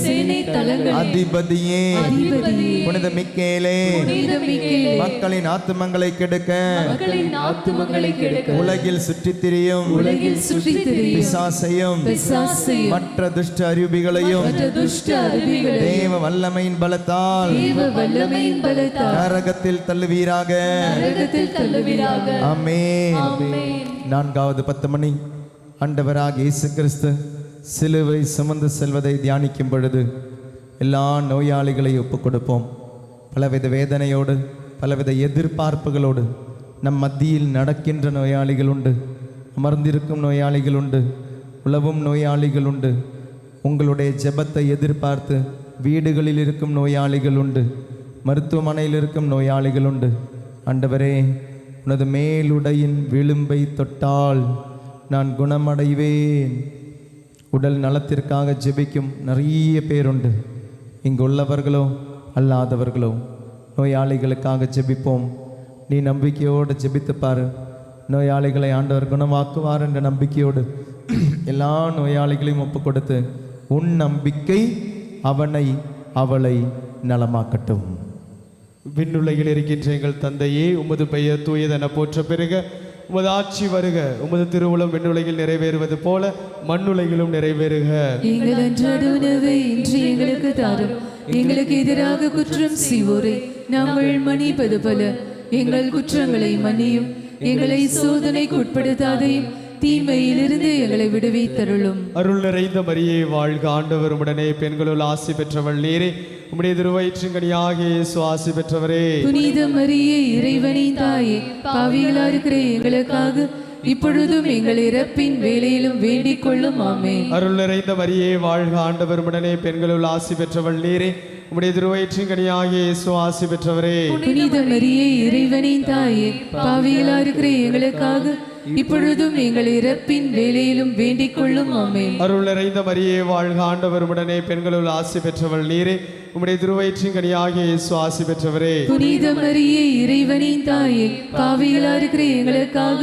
சேனை தலங்களின் அதிபதியே அதிபதியே, புனித மிக்கேலே, புனித மிக்கேலே, மக்களின் ஆத்துமங்களை கெடுக்க மக்களின் ஆத்துமங்களை கெடுக்க உலகில் சுற்றித் திரியும் உலகில் சுற்றித் திரியும் பிசாசையும் பிசாசையும் மற்ற துஷ்ட அறிவிகளையும் மற்ற துஷ்ட அறிவிகளையும் தேவ வல்லமையின் பலத்தால் தேவ வல்லமையின் பலத்தால் நரகத்தில் தள்ளுவீராக. நரகத்தில் தள்ளுவீராக. ஆமென். ஆமென். 4வது 10 மணி ஆண்டவராக இயேசு கிறிஸ்து சிலுவை சுமந்து செல்வதை தியானிக்கும் பொழுது எல்லா நோயாளிகளை ஒப்புக் கொடுப்போம். பலவித வேதனையோடு பலவித எதிர்பார்ப்புகளோடு நம் மத்தியில் நடக்கின்ற நோயாளிகள் உண்டு, அமர்ந்திருக்கும் நோயாளிகள் உண்டு, உழவும் நோயாளிகள் உண்டு, உங்களுடைய ஜெபத்தை எதிர்பார்த்து வீடுகளில் இருக்கும் நோயாளிகள் உண்டு, மருத்துவமனையில் இருக்கும் நோயாளிகள் உண்டு. ஆண்டவரே, உனது மேலுடையின் விளிம்பை தொட்டால் நான் குணமடைவேன். உடல் நலத்திற்காக ஜெபிக்கும் நிறைய பேருண்டு. இங்கு உள்ளவர்களோ அல்லாதவர்களோ நோயாளிகளுக்காக ஜெபிப்போம். நீ நம்பிக்கையோடு ஜெபித்து பாரு. நோயாளிகளை ஆண்டவர் குணமாக்குவார் என்ற நம்பிக்கையோடு எல்லா நோயாளிகளையும் ஒப்பு கொடுத்து உன் நம்பிக்கை அவனை அவளை நலமாக்கட்டும். விண்ணுலகில் இருக்கின்ற எங்கள் தந்தையே, உமது பெயர் தூயதென போற்ற பெருக, உமது ஆட்சி வருக, உமது திருவுளம் விண்ணுலகில் நிறைவேறுவது போல மண்ணுலகிலும் நிறைவேறுக. எங்கள் அன்றாட உணவை இன்று எங்களுக்கு தாரும். எங்களுக்கு எதிராக குற்றம் செய்வோரை நாங்கள் மன்னிப்பது போல எங்கள் குற்றங்களை மன்னியும். எங்களை சோதனைக்கு உட்படுத்தாதையும் தீமையிலிருந்து எங்களை விடுவித்தருளும். அருள் நிறைந்த மரியே வாழ்க, ஆண்டவர் உடனே பெண்களுள் ஆசி பெற்றவள் நீரே. உம்முடைய திருவயிற்றின்கனியாகிய இயேசு ஆசி பெற்றவரே. புனித மரியே, இறைவனின் தாயே, பாவிகளா இருக்கிற எங்களுக்காக இப்பொழுதும் எங்கள் இறப்பின் வேளையிலும் வேண்டிக் கொள்ளும். ஆமென். அருள் நிறைந்த மரியே வாழ்க, ஆண்டவர் உடனே பெண்களுள் ஆசி பெற்றவள் நீரே. உம்முடைய திருவயிற்றின்கனியாகிய இயேசு ஆசி பெற்றவரே. புனித மரியே, இறைவனின் தாயே, பாவிகளா இருக்கிற எங்களுக்காக இப்பொழுதும் எங்கள் இறப்பின் வேளையிலும் வேண்டிக் கொள்ளும். ஆமென். அருள் நிறைந்த மரியே வாழ்க, ஆண்டவர் உடனே பெண்களுள் ஆசி பெற்றவள் நீரே. உம்முடைய திருவயிற்றின்கனியாகிய இயேசு ஆசி பெற்றவரே. புனித மரியே, இறைவனின் தாயே, பாவிகளா இருக்கிற எங்களுக்காக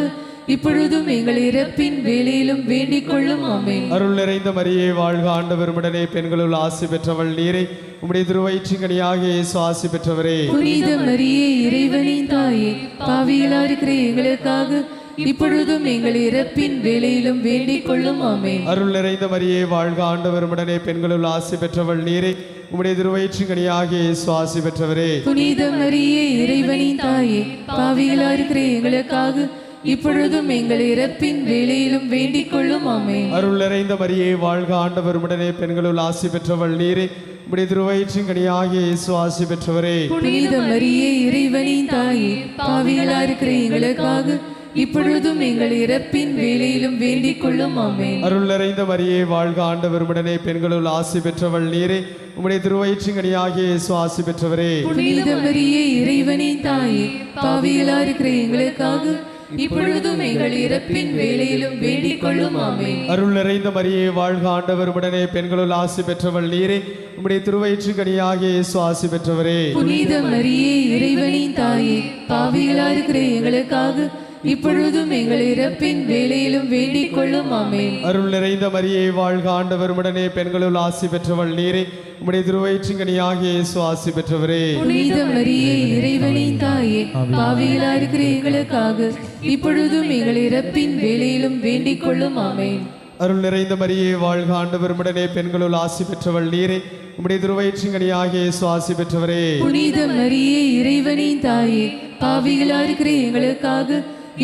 இப்பொழுதும் எங்கள் இறப்பின் வேளையிலும் வேண்டிக் கொள்ளும். ஆமென். அருள் நிறைந்த மரியே வாழ்க, ஆண்டவர் உடனே பெண்களுள் ஆசி பெற்றவள் நீரே. உம்முடைய திருவயிற்றின்கனியாகிய இயேசு ஆசி பெற்றவரே. புனித மரியே, இறைவனின் தாயே, பாவிகளா இருக்கிற எங்களுக்காக இப்பொழுதும் எங்கள் இறப்பின் வேளையிலும் வேண்டிக் கொள்ளும். ஆமென். அருள் நிறைந்த மரியே வாழ்க, ஆண்டவர் உடனே பெண்களுள் ஆசி பெற்றவள் நீரே. உம்முடைய திருவயிற்றின்கனியாகிய இயேசு ஆசி பெற்றவரே. புனித மரியே, இறைவனின் தாயே, பாவிகளா இருக்கிற எங்களுக்காக இப்பொழுதும் எங்கள் இறப்பின் வேளையிலும் வேண்டிக் கொள்ளும் ஆமென். அருள் நிறைந்த மரியே வாழ்க, ஆண்டவர் உடனே பெண்களுள் ஆசி பெற்றவள் நீரே. உம்முடைய திருவயிற்றின் கனியாகிய இயேசு ஆசி பெற்றவரே. புனித மரியே, இறைவனின் தாயே, பாவிகளா இருக்கிற எங்களுக்காக இப்பொழுதும் எங்கள் இறப்பின் வேளையிலும் வேண்டிக் கொள்ளும் ஆமென். அருள் நிறைந்த மரியே வாழ்க, ஆண்டவர் உடனே பெண்களுள் ஆசி பெற்றவள் நீரே. உம்முடைய திருவயிற்றின் கனியாகிய இயேசு ஆசி பெற்றவரே. புனித மரியே, இறைவனின் தாயே, பாவிகளா இருக்கிற எங்களுக்காக இப்பொழுதும் எங்கள் இறப்பின் வேளையிலும் வேண்டிக் கொள்ளும் ஆமென். அருள் நிறைந்த மரியே வாழ்க, ஆண்டவர் உடனே பெண்களுள் ஆசி பெற்றவள் நீரே. உம்முடைய திருவயிற்றின் கனியாகிய இயேசு ஆசி பெற்றவரே. புனித மரியே, இறைவனின் தாயே, பாவிகளா இருக்கிற எங்களுக்காக இப்பொழுதும் எங்கள் இறப்பின் வேளையிலும் வேண்டிக் கொள்ளும் ஆமென். அருள் நிறைந்த மரியே வாழ்க, ஆண்டவர் உடனே பெண்களுள் ஆசி பெற்றவள் நீரே. உம்முடைய திருவயிற்றின் கனியாகிய இயேசு ஆசி பெற்றவரே. புனித மரியே, இறைவனின் தாயே, பாவிகளா இருக்கிற எங்களுக்காக இப்பொழுதும் எங்கள் இறப்பின் வேளையிலும் வேண்டிக் கொள்ளும் ஆமென். அருள் நிறைந்த மரியே வாழ்க, ஆண்டவர் உடனே பெண்களுள் ஆசி பெற்றவள் நீரே. உம்முடைய திருவயிற்றின் கனியாகிய இயேசு ஆசி பெற்றவரே. புனித மரியே, இறைவனின் தாயே, பாவிகளா இருக்கிற எங்களுக்காக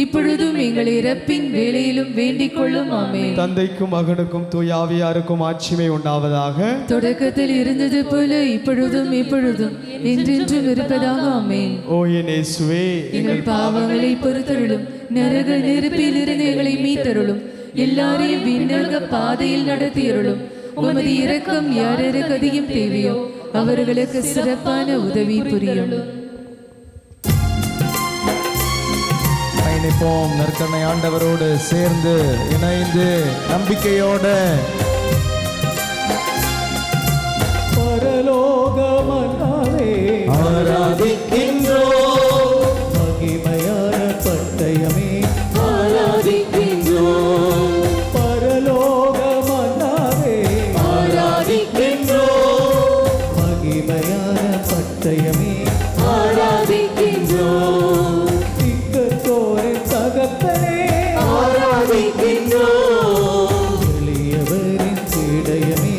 இப்பொழுதும் எங்கள் இறப்பின் வேளையிலும் வேண்டிக் கொள்ளும் ஆமென். தந்தைக்கும் மகனுக்கும் தூயாவியாருக்கும் ஆட்சிமை உண்டாவதாக. தொடக்கத்தில் இருந்தது போல இப்பொழுதும் எப்பொழுதும் என்றென்றும் இருப்பதாக ஆமென். ஓ என் இயேசுவே, எங்கள் பாவங்களை பொறுத்தருளும், நரக நெருப்பில் இருந்து எங்களை மீட்டருளும், எல்லாரையும் விண்ணக பாதையில் நடத்தியருளும். உமது இரக்கம் யாருக்கு அதிகம் தேவையோ அவர்களுக்கு சிறப்பான உதவி புரியும். பயணிப்போம் நற்கருணை ஆண்டவரோடு சேர்ந்து இணைந்து நம்பிக்கையோட. பரலோக மன்னாவே ஆராதிக்கின்றோம், மகிமையான பட்டயமே ஆராதிக்கின்றோம், பரலோக மன்னாவே ஆராதிக்கின்றோம், மகிமையான பட்டயமே ஆராதிக்கின்றோம், திக்கத்தோரின் தகப்பனே ஆராதிக்கின்றோம், எளியவரின் சீடையமே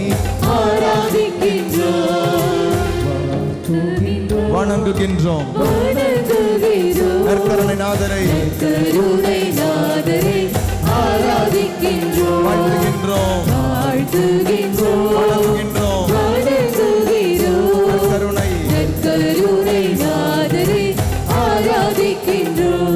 வணங்குகின்றோம் வணங்குகிறோம். நற்கருணை நாதரை கருணை நாதரை ஆராதிக்கின்றோம், வாழ்த்துகின்றோம், வாழ்த்துகின்றோம், வணங்குகின்றோம். வணங்குகிறோம். நற்கருணை கருணை நாதரை ஆராதிக்கின்றோம்.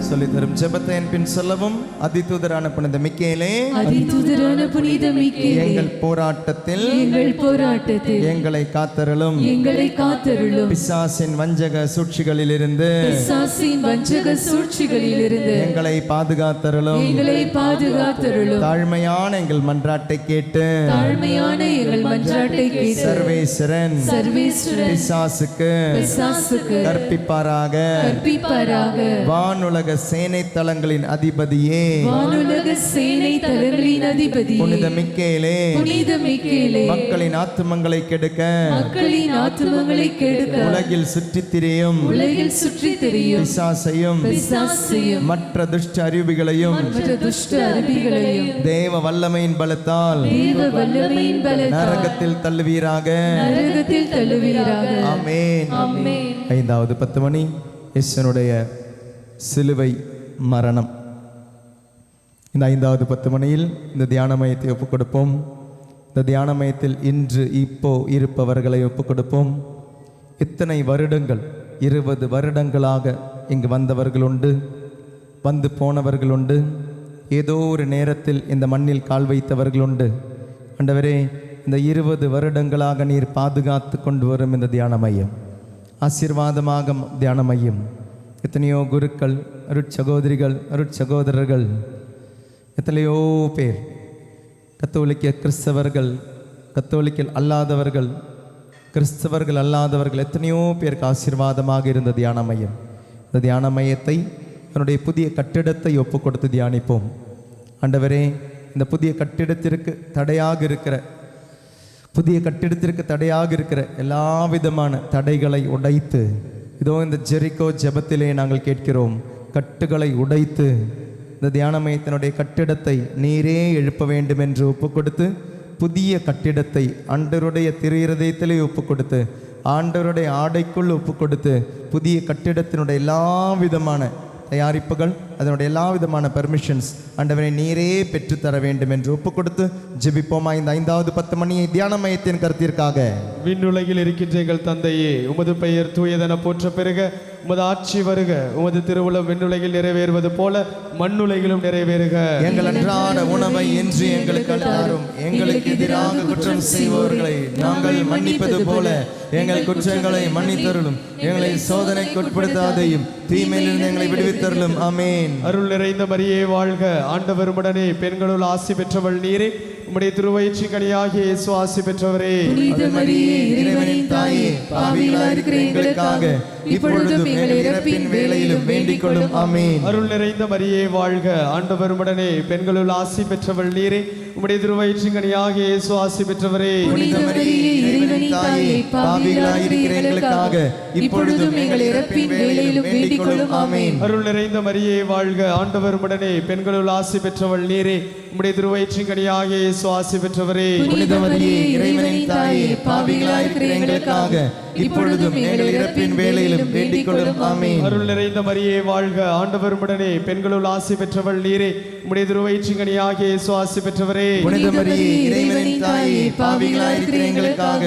சொல்லித்தரும் ஜெபத்தை என் பின் சொல்லவும். அதிதூதரான புனித மிக்கேலே, அதிதூதரான புனித மிக்கேலே, எங்கள் போராட்டத்தில் எங்கள் போராட்டத்தில் எங்களை காத்தருளும், எங்களை காத்தருளும், பிசாசின் வஞ்சக சூழ்ச்சிகளிலிருந்து பிசாசின் வஞ்சக சூழ்ச்சிகளிலிருந்து எங்களை பாதுகாத்தருளும். எங்களை பாதுகாத்தருளும். தாழ்மையான எங்கள் மன்றாட்டை கேட்டு தாழ்மையான எங்கள் மன்றாட்டை கேட்டு சர்வேஸ்வரன் சர்வேஸ்வரன் பிசாசுக்கு பிசாசுக்கு கற்பிப்பாராக. கற்பிப்பாராக. வானுலக சேனை தளங்களின் அதிபதியே, வானுலக சேனை தலங்களின் அதிபதி புனித மிக்கேலே, புனித மிக்கேலே, மக்களின் ஆத்துமங்களை கெடுக்க மக்களின் ஆத்துமங்களை கெடுக்க உலகில் சுற்றித் திரியும் உலகில் சுற்றி தெரியும் பிசாசையும் பிசாசையும் மற்ற துஷ்ட அறிவிகளையும் மற்ற துஷ்ட அருவிகளையும் தேவ வல்லமையின் பலத்தால் தேவ வல்லமையின் பலத்தால் நரகத்தில் தள்ளுவீராக. நரகத்தில் தள்ளுவீராக. ஆமென். ஆமென். 5வது 10 மணி இயேசுனுடைய சிலுவை மரணம். இந்த 5வது 10 மணியில் இந்த தியான மையத்தை ஒப்புக் கொடுப்போம். இந்த தியான மையத்தில் இன்று இப்போ இருப்பவர்களை ஒப்புக் கொடுப்போம். இத்தனை வருடங்கள் 20 வருடங்களாக இங்கு வந்தவர்கள் உண்டு, வந்து போனவர்கள் உண்டு, ஏதோ ஒரு நேரத்தில் இந்த மண்ணில் கால் வைத்தவர்கள் உண்டு. ஆண்டவரே, இந்த 20 வருடங்களாக நீர் பாதுகாத்து கொண்டு வரும் இந்த தியான மையம் ஆசீர்வாதமாக தியான மையம். எத்தனையோ குருக்கள், அருட்சகோதரிகள், அருட்சகோதரர்கள், எத்தனையோ பேர், கத்தோலிக்க கிறிஸ்தவர்கள், கத்தோலிக்கல் அல்லாதவர்கள், கிறிஸ்தவர்கள் அல்லாதவர்கள், எத்தனையோ பேருக்கு ஆசீர்வாதமாக இருந்த தியான மையம். இந்த தியான மையத்தை தன்னுடைய புதிய கட்டிடத்தை ஒப்பு கொடுத்து தியானிப்போம். ஆண்டவரே, இந்த புதிய கட்டிடத்திற்கு தடையாக இருக்கிற எல்லா விதமான தடைகளை உடைத்து, இதோ இந்த ஜெரிகோ ஜெபத்திலே நாங்கள் கேட்கிறோம், கட்டுகளை உடைத்து இந்த தியான மையத்தினுடைய கட்டிடத்தை நீரே எழுப்ப வேண்டும் என்று ஒப்பு கொடுத்து, புதிய கட்டிடத்தை ஆண்டவருடைய திரு இருதயத்திலே ஒப்பு கொடுத்து, ஆண்டவருடைய ஆடைக்குள் ஒப்பு கொடுத்து, புதிய கட்டிடத்தினுடைய எல்லா விதமான தயாரிப்புகள், அதனுடைய எல்லா விதமான பெர்மிஷன்ஸ் ஆண்டவரை நீரே பெற்றுத்தர வேண்டும் என்று ஒப்பு கொடுத்து ஜெபிப்போமா. இந்த 5வது 10 மணியை தியான மையத்தின் கருத்திற்காக. விண்ணுலகில் இருக்கின்ற எங்கள் தந்தையே, உமது பெயர் தூயதென போற்ற பெருக, உமது ஆட்சி வருக, உமது திருவுளம் விண்ணுலகில் நிறைவேறுவது போல மண்ணுலகிலும் நிறைவேறுக. எங்கள் அன்றாட உணவை இன்று எங்களுக்கு தாரும். எங்களுக்கு எதிராக குற்றம் செய்பவர்களை நாங்கள் மன்னிப்பது போல எங்கள் குற்றங்களை மன்னித்தருளும். எங்களை சோதனைக்கு உட்படுத்தாதையும் தீமையிலிருந்து எங்களை விடுவித்தருளும். ஆமென். அருள் நிறைந்த மரியே வாழ்க, ஆண்டவர் உடனே பெண்களுள் ஆசி பெற்றவள் நீரே, உம்முடைய திருவயிற்றின் கனியாகிய இயேசு ஆசி பெற்றவரே. புனித மரியே, இறைவனின் தாயே, பாவிகளாய் இருக்கிற எங்களுக்காக இப்பொழுதும் எங்கள் இறப்பின் வேளையிலும் வேண்டிக் கொள்ளும். ஆமென். அருள் நிறைந்த மரியே வாழ்க, ஆண்டவர் உடனே பெண்களுள் ஆசி பெற்றவள் நீரே, உம்முடைய திருவயிற்றின் கனியாகிய இயேசு ஆசி பெற்றவரே. புனித மரியே, இறைவனின் தாயே, பாவிகளாய் இருக்கிற எங்களுக்காக இப்பொழுதும் எங்கள் இறப்பின் வேளையிலும் வேண்டிக் கொள்ளும். ஆமென். அருள் நிறைந்த மரியே வாழ்க, ஆண்டவர் உடனே பெண்களுள் ஆசி பெற்றவள் நீரே, உம்முடைய திருவயிற்றின் கனியாகிய இயேசு ஆசி பெற்றவரே. புனித மரியே, இறைவனின் தாயே, பாவிகளாய் இருக்கிற எங்களுக்காக இப்பொழுதும் எங்கள் இறப்பின் வேளையிலும் வேண்டிக் கொள்ளும். ஆமென். அருள் நிறைந்த மரியே வாழ்க, ஆண்டவர் உடனே பெண்களுள் ஆசி பெற்றவள் நீரே, உம்முடைய திருவயிற்றின் கனியாகிய இயேசு ஆசி பெற்றவரே. புனித மரியே, இறைவனின் தாயே, பாவிகளாய் இருக்கிற எங்களுக்காக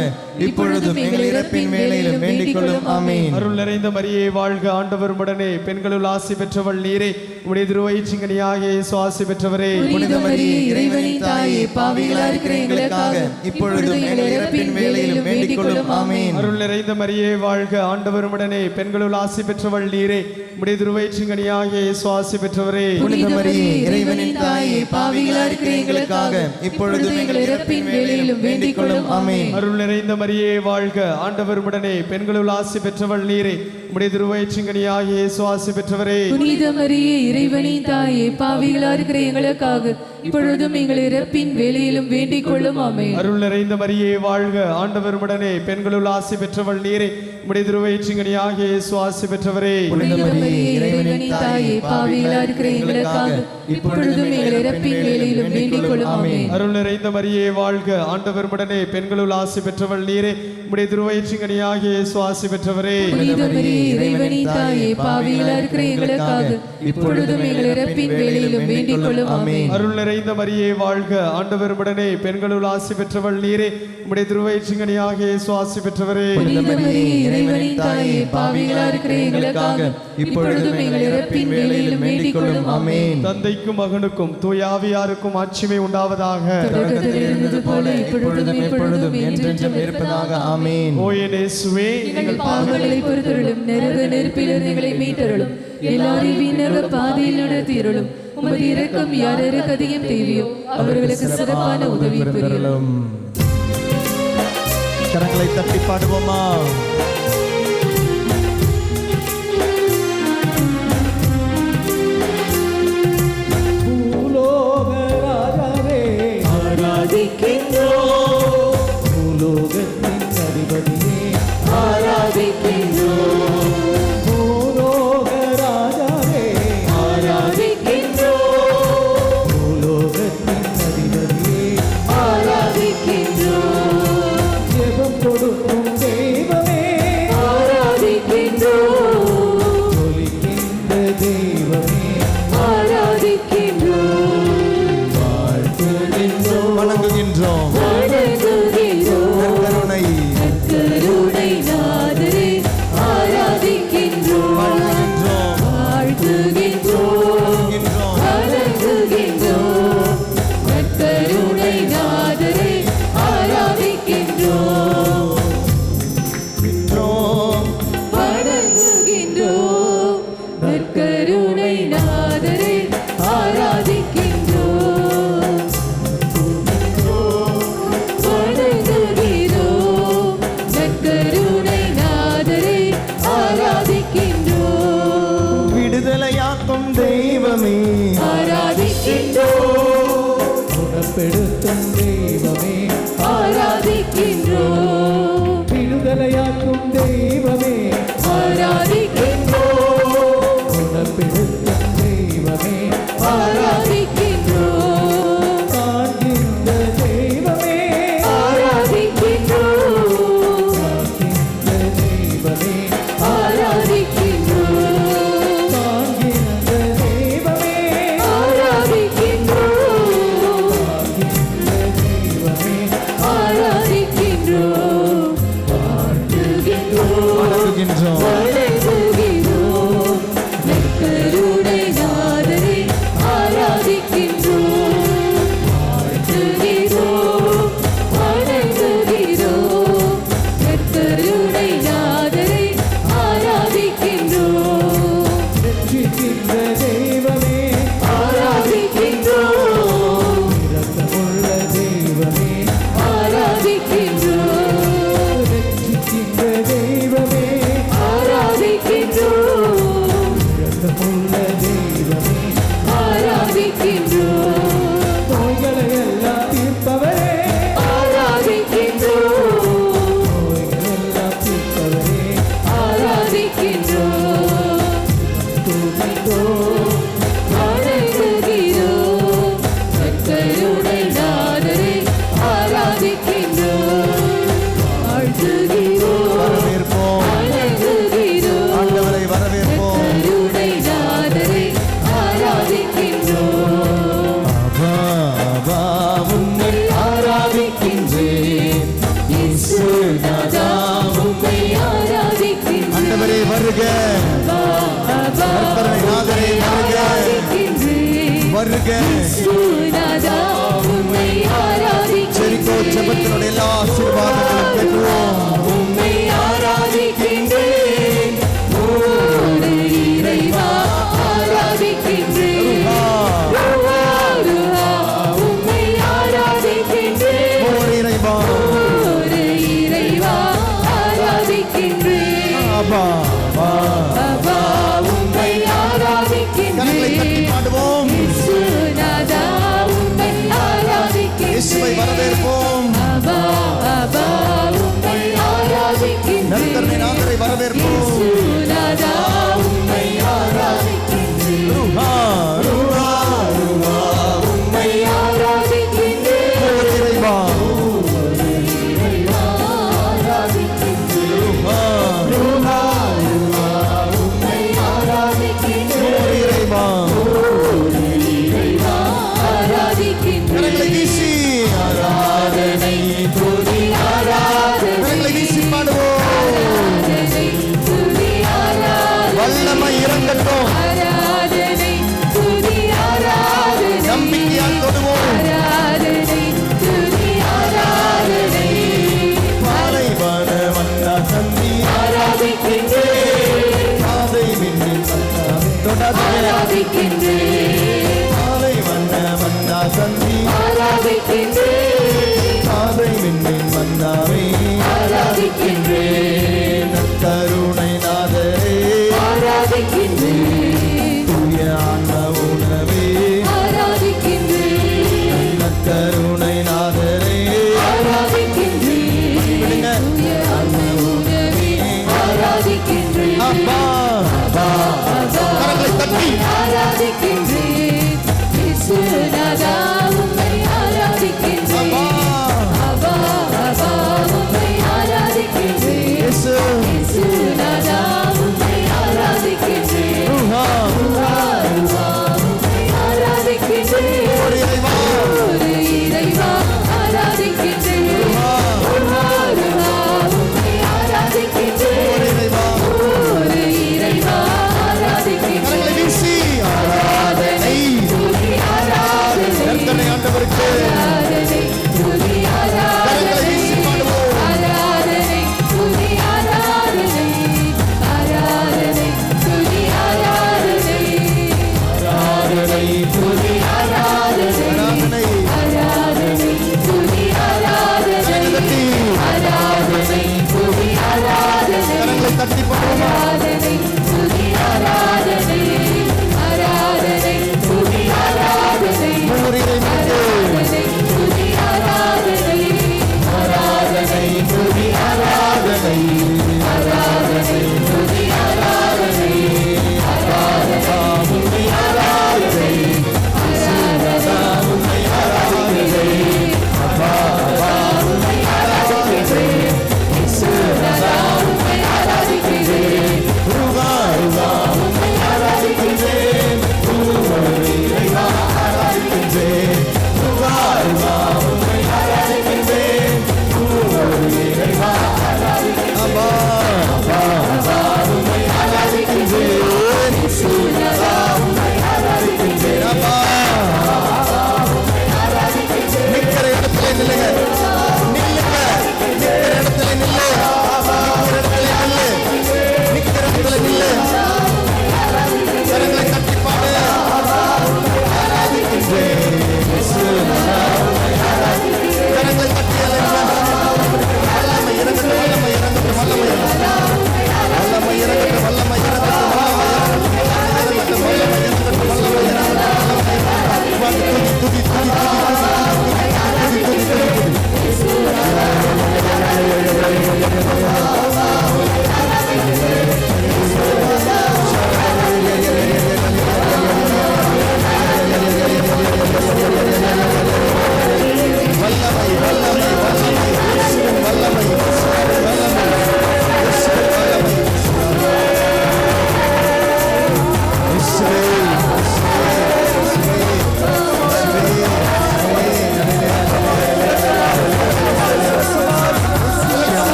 இப்பொழுதும் எங்கள் இறப்பின் வேளையிலும் வேண்டிக் கொள்ளும். ஆமென். அருள் நிறைந்த மரியே வாழ்க, ஆண்டவர் உடனே பெண்களுள் ஆசி பெற்றவள் நீரே, உம்முடைய திருவயிற்றின் கனியாகிய இயேசு ஆசி பெற்றவரே. புனித மரியே, இறைவனின் தாயே, பாவிகளாய் இருக்கிற எங்களுக்காக இப்பொழுதும் எங்கள் இறப்பின் வேளையிலும் வேண்டிக் கொள்ளும். ஆமென். அருள் நிறைந்த மரியே வாழ்க, ஆண்டவர் உடனே பெண்களுள் ஆசி பெற்றவள் நீரே, உம்முடைய திருவயிற்றின் கனியாகிய இயேசு ஆசி பெற்றவரே. புனித மரியே, இறைவனின் தாயே, பாவிகளாய் இருக்கிற எங்களுக்காக இப்பொழுதும் எங்கள் இறப்பின் வேளையிலும் வேண்டிக் கொள்ளும். ஆமென். அருள் நிறைந்த மரியே வாழ்க, ஆண்டவர் உடனே பெண்களுள் ஆசி பெற்றவள் நீரே, உம்முடைய திருவயிற்றின் கனியாகிய இயேசு ஆசி பெற்றவரே. புனித மரியே, இறைவனின் தாயே, பாவிகளாய் இருக்கிற எங்களுக்காக இப்பொழுதும் எங்கள் இறப்பின் வேளையிலும் வேண்டிக் கொள்ளும். ஆமென். அருள் நிறைந்த மரியே வாழ்க, ஆண்டவர் உடனே பெண்களுள் ஆசி பெற்றவள் நீரே, உம்முடைய திருவயிற்றின் கனியாகிய இயேசு ஆசி பெற்றவரே. புனித மரியே, இறைவனின் தாயே, பாவிகளாய் இருக்கிற எங்களுக்காக இப்பொழுதும் எங்கள் இறப்பின் வேளையிலும் வேண்டிக் கொள்ளும். ஆமென். அருள் நிறைந்த மரியே வாழ்க, ஆண்டவர் உடனே பெண்களுள் ஆசி பெற்றவள் நீரே, உம்முடைய திருவயிற்றின் கனியாகிய இயேசு ஆசி பெற்றவரே. புனித மரியே, இறைவனின் தாயே, பாவிகளாய் இருக்கிற எங்களுக்காக இப்பொழுதும் எங்கள் இறப்பின் வேளையிலும் வேண்டிக் கொள்ளும். ஆமென். அருள் நிறைந்த மரியே வாழ்க, ஆண்டவர் உடனே பெண்களுள் ஆசி பெற்றவள் நீரே, உம்முடைய திருவயிற்றின் கனியாகிய இயேசு ஆசி பெற்றவரே. புனித மரியே, இறைவனின் தாயே, பாவிகளாய் இருக்கிற எங்களுக்காக இப்பொழுதும் எங்கள் இறப்பின் வேளையிலும் வேண்டிக் கொள்ளும். ஆமென். தந்தைக்கும் மகனுக்கும் தூய ஆவியாருக்கும் ஆட்சிமை உண்டாவதாக. தொடக்கத்தில் இருந்தது போல இப்பொழுதும் எப்பொழுதும் என்றென்றும் இருப்பதாக. ஆமென். ஓ என் இயேசுவே, எங்கள் பாவங்களை பொறுத்தருளும், நரக நெருப்பிலிருந்து எங்களை மீட்டருளும், எல்லாரையும் விண்ணக பாதையில் நடத்தியருளும். உமது இரக்கம் யாருக்கு அதிகம் தேவையோ அவர்களுக்கு சிறப்பான உதவி புரியும். கரங்களை தட்டி பாடுவோமா. பூலோக ராஜாவே ஆராதிக்கின்றோம், பூலோகத்தின் அதிபதியே ஆராதிக்கின்றோம், பூலோக ராஜாவே ஆராதிக்கின்றோம், பூலோகத்தின் அதிபதியே ஆராதிக்கின்றோம், ஜெபம் கொடுக்கும் தெய்வமே ஆராதிக்கின்றோம், ஒலிக்கின்ற தெய்வமே ஆராதிக்கின்றோம், வாழ்த்துகின்றோம் வணங்குகின்றோம். வணங்குகின்றோம். கருணை கருணை நாதரே ஆராதிக்கின்றோம், வணங்குகின்றோம். வாழ்த்துகின்றோம், வணங்குகின்றோம். கருணை நாதரே ஆராதிக்கின்றோம், வணங்குகின்றோம். கருணை நாதரே ஆராதிக்கின்றோம், வணங்குகிறோம். நற்கருணை நாதரே ஆராதிக்கின்றோம், விடுதலையாக்கும் தெய்வமே ஆராதிக்கின்றோம், குணப்படுத்தும் தெய்வமே ஆராதிக்கின்றோம், விடுதலையாக்கும் தெய்வமே ஆராதிக்கின்றோம், குணப்படுத்தும் தெய்வமே ஆராதிக்கின்றோம், காண்கின்ற தெய்வமே ஆராதிக்கின்றோம், காண்கின்ற தெய்வமே ஆராதிக்கின்றோம், காண்கின்ற இயேசுநாதா உம்மை ஆராதிக்கின்றேன். ஆண்டவரே வருக, கர்த்தரை நாதரே வருக, வருக. இயேசுநாதா உம்மை ஆராதிக்கின்றேன். ஜெரிகோ ஜெபத்தினுடைய எல்லா ஆசீர்வாதங்களும் பெற்றுவோம். உம்மை ஆராதிக்கின்றேன். ஓடு இறைவா ஆராதிக்கின்றேன். உம்மை ஆராதிக்கின்றேன். ஓடு இறைவா, ஓடு இறைவா ஆராதிக்கின்றேன். அப்பா, அப்பா. அப்பா உம்மை கரங்களை தட்டி ஆராதிக்கின்றேன். பாடுவோம். இயேசுநாதா உம்மை ஆராதிக்கின்றேன். இயேசுவை வரவேற்போம். அப்பா அப்பா உம்மை ஆராதிக்கின்றேன். கர்த்தரை நாதரை வரவேற்போம். இயேசுநாதா உம்மை ஆராதிக்கின்றேன். ருஹா, ருஹா, ருஹா. உம்மை ஆராதிக்கின்றேன். ஓடு இறைவா, ஆராதிக்கின்றேன். ருஹா, ருஹா ருஹா உம்மை ஆராதிக்கின்றேன். ஓடு இறைவா. இறைவா ஆராதிக்கின்றேன். கரங்களை வீசி ஆராதனை துதி ஆராதனை கரங்களை வீசி பாடுவோம். ஆராதனை துதி ஆராதனை வல்லமை இறங்கட்டும். ஆராதனை துதி ஆராதனை நம்பிக்கையால் தொடுவோம். ஆராதனை துதி ஆராதனை பாலைவன மன்னா சந்தி ஆராதிக்கின்றேன். பாதை விண்ணில் மன்னா தொடாதே. ஆராதிக்கின்றேன். பாலைவன மன்னா சந்தி ஆராதிக்கின்றேன். பாதை விண்ணில் மன்னாவே ஆராதிக்கின்றேன். கருணை நாதரே ஆராதிக்கின்றேன். தூய ஆன்ம உணவே ஆராதிக்கின்றேன். கருணை நாதரே ஆராதிக்கின்றேன். விடுங்க. ஆராதிக்கின்றேன். அப்பா, கரங்களை தட்டி ஆராதிக்கின்றேன். இயேசுநாதா உம்மை ஆராதிக்கின்றேன். அப்பா, அப்பா அப்பா உம்மை ஆராதிக்கின்றேன். இயேசு, இயேசுநாதா உம்மை ஆராதிக்கின்றேன். ருஹா, ருஹா ருஹா உம்மை ஆராதிக்கின்றேன். ஓடு இறைவா, ஒரு இறைவா ஆராதிக்கின்றேன். ருஹா ருஹா உம்மை ஆராதிக்கின்றேன். ஓடு இறைவா. ஒரு இறைவா கரங்களை ஆராதிக்கின்றேன். வீசி ஆராதனை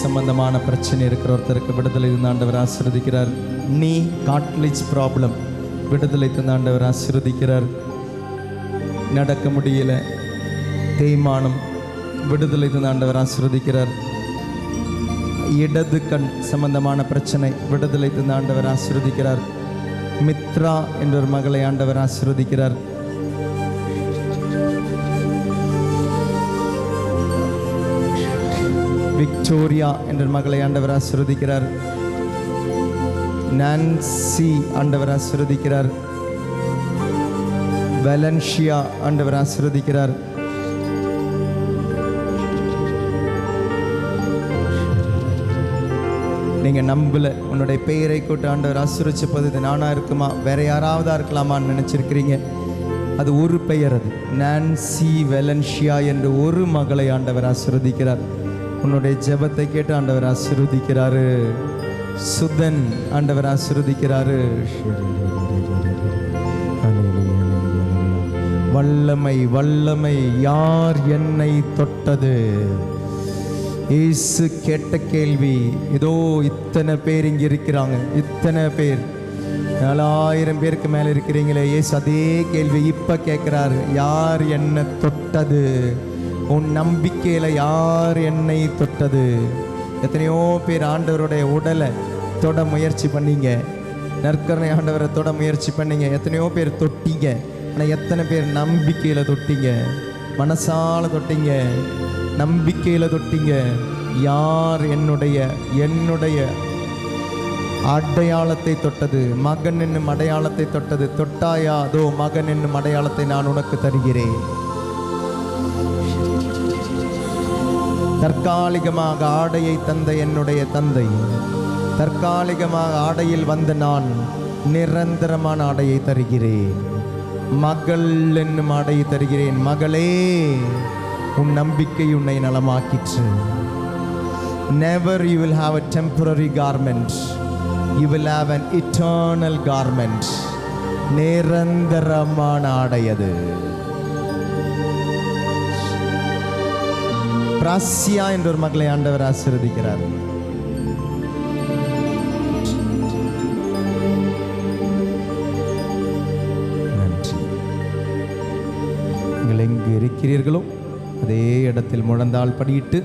சம்பந்தமான பிரச்சனை இருக்கிற ஒருத்தருக்கு விடுதலை தந்த ஆண்டவர் ஆசீர்வதிக்கிறார். நீ காட்லேஜ் ப்ராப்ளம் விடுதலை தந்த ஆண்டவர் ஆசீர்வதிக்கிறார். நடக்க முடியல, தேய்மானம் விடுதலை தந்த ஆண்டவர் ஆசீர்வதிக்கிறார். இடது கண் சம்பந்தமான பிரச்சனை விடுதலை தந்த ஆண்டவர் ஆசீர்வதிக்கிறார். மித்ரா என்ற ஒரு மகளை ஆண்டவர் ஆசீர்வதிக்கிறார். விக்டோரியா என்ற மகளை ஆண்டவர் ஆசீர்வதிக்கிறார். நான்சி ஆண்டவர் ஆசீர்வதிக்கிறார். வலன்ஷியா ஆண்டவர் ஆசீர்வதிக்கிறார். நீங்க நம்பல, உன்னுடைய பெயரை கூட்ட ஆண்டவர் ஆசீர்வதிப்பது இது நானா இருக்குமா, வேற யாராவதா இருக்கலாமான்னு நினைச்சிருக்கிறீங்க. அது ஒரு பெயர், அது நான்சி வலன்ஷியா என்ற ஒரு மகளை ஆண்டவர் ஆசீர்வதிக்கிறார். உன்னுடைய ஜெபத்தை கேட்டு ஆண்டவர் ஆசீர்வதிக்கிறாரு. சுதன் ஆண்டவர் ஆசீர்வதிக்கிறாரு. வல்லமை வல்லமை யார் என்னை தொட்டது? இயேசு கேட்ட கேள்வி. இதோ இத்தனை பேர் இங்கே இருக்கிறாங்க, இத்தனை பேர், 4000 பேருக்கு மேலே இருக்கிறீங்களே. இயேசு அதே கேள்வி இப்போ கேட்குறாரு. யார் என்னை தொட்டது? உன் நம்பிக்கையில் யார் என்னை தொட்டது? எத்தனையோ பேர் ஆண்டவருடைய உடலை தொட முயற்சி பண்ணீங்க, நற்கருணை ஆண்டவரை தொட முயற்சி பண்ணீங்க, எத்தனையோ பேர் தொட்டீங்க. ஆனால் எத்தனை பேர் நம்பிக்கையில் தொட்டீங்க, மனசால தொட்டீங்க, நம்பிக்கையில் தொட்டீங்க? யார் என்னுடைய அடையாளத்தை தொட்டது? மகன் என்னும் அடையாளத்தை தொட்டது. தொட்டாயா? அதோ மகன் என்னும் அடையாளத்தை நான் உனக்கு தருகிறேன். தற்காலிகமாக ஆடையை தந்த என்னுடைய தந்தை, தற்காலிகமாக ஆடையில் வந்த நான் நிரந்தரமான ஆடையை தருகிறேன். மகள் என்னும் ஆடையை தருகிறேன். மகளே, உன் நம்பிக்கை உன்னை நலமாக்கிற்று. Never you will have a temporary garment, you will have an eternal garment. நிரந்தரமான ஆடை அது. பிராசியா என்ற ஒரு மகளை ஆண்டவர் ஆசீர்வதிக்கிறார். நன்றி. நீங்கள் எங்கு இருக்கிறீர்களோ அதே இடத்தில் முழந்தாள் படியிட்டு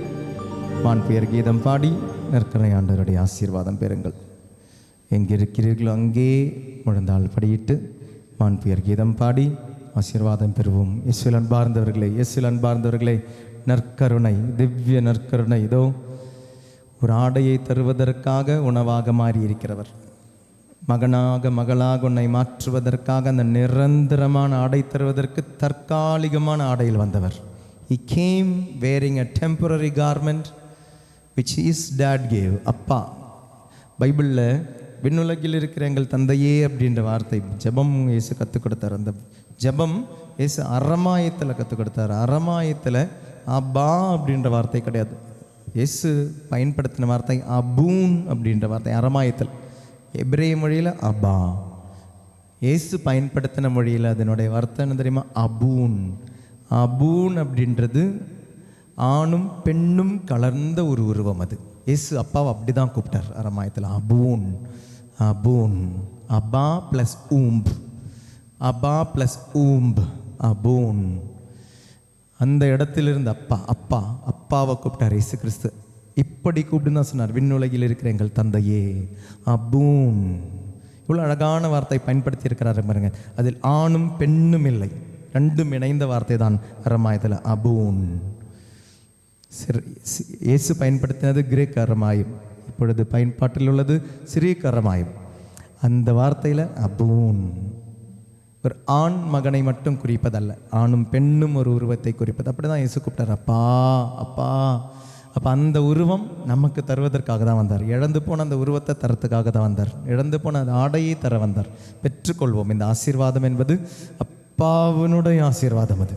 வான்பெயர் கீதம் பாடி நற்கருணை ஆண்டவருடைய ஆசீர்வாதம் பெறுங்கள். எங்கே இருக்கிறீர்களோ அங்கே முழந்தாள் படியிட்டு வான்பெயர் கீதம் பாடி ஆசீர்வாதம் பெறுவோம். இயேசுவில் அன்பார்ந்தவர்களே, இயேசுவில் அன்பார்ந்தவர்களே, நற்கருணை, திவ்ய நற்கருணை இதோ ஒரு ஆடையை தருவதற்காக உணவாக மாறியிருக்கிறவர். மகனாக மகளாக உன்னை மாற்றுவதற்காக அந்த நிரந்தரமான ஆடை தருவதற்கு தற்காலிகமான ஆடையில் வந்தவர். He came wearing a temporary garment which his dad gave. அப்பா, பைபிளில் விண்ணுலகில் இருக்கிற எங்கள் தந்தையே அப்படின்ற வார்த்தை ஜெபம் இயேசு கற்றுக் கொடுத்தார். அந்த ஜெபம் இயேசு அரமாயத்தில் கற்றுக் கொடுத்தார். அரமாயத்தில் அப்பா அப்படின்ற வார்த்தை கிடையாது. இயேசு பயன்படுத்தின வார்த்தை அபூன் அப்படின்ற வார்த்தை அரமாயத்தில். எபிரேய மொழியில் அப்பா. இயேசு பயன்படுத்தின மொழியில் அதனுடைய வார்த்தை என்ன தெரியுமா? அபூன். அபூன் அப்படின்றது ஆணும் பெண்ணும் கலர்ந்த ஒரு உருவம். அது இயேசு அப்பாவை அப்படி தான் கூப்பிட்டார் அரமாயத்தில். அபூன், அபூன், அப்பா ப்ளஸ் ஊம்ப், அப்பா ப்ளஸ் ஊம்ப், அபூன். அந்த இடத்திலிருந்து அப்பா அப்பா அப்பாவை கூப்பிட்டார் இயேசு கிறிஸ்து. இப்படி கூப்பிட்டு தான் சொன்னார், விண்ணுலகில் இருக்கிற எங்கள் தந்தையே, அபூன். இவ்வளோ அழகான வார்த்தை பயன்படுத்தி இருக்கிறாரு பாருங்க. அதில் ஆணும் பெண்ணும் இல்லை, ரெண்டும் இணைந்த வார்த்தை தான் அரமாயத்தில் அபூன். இயேசு பயன்படுத்தினது கிரேக் அரமாயம், இப்பொழுது பயன்பாட்டில் உள்ளது சிறிய அரமாயம். அந்த வார்த்தையில் அபூன் ஒரு ஆண் மகனை மட்டும் குறிப்பதல்ல, ஆணும் பெண்ணும் ஒரு உருவத்தை குறிப்பது. அப்படி தான் இயேசு கூப்பிட்டார், அப்பா அப்பா. அப்போ அந்த உருவம் நமக்கு தருவதற்காக தான் வந்தார். இழந்து போன அந்த உருவத்தை தரத்துக்காக தான் வந்தார். இழந்து போன அந்த ஆடையை தர வந்தார். பெற்றுக்கொள்வோம். இந்த ஆசீர்வாதம் என்பது அப்பாவினுடைய ஆசீர்வாதம், அது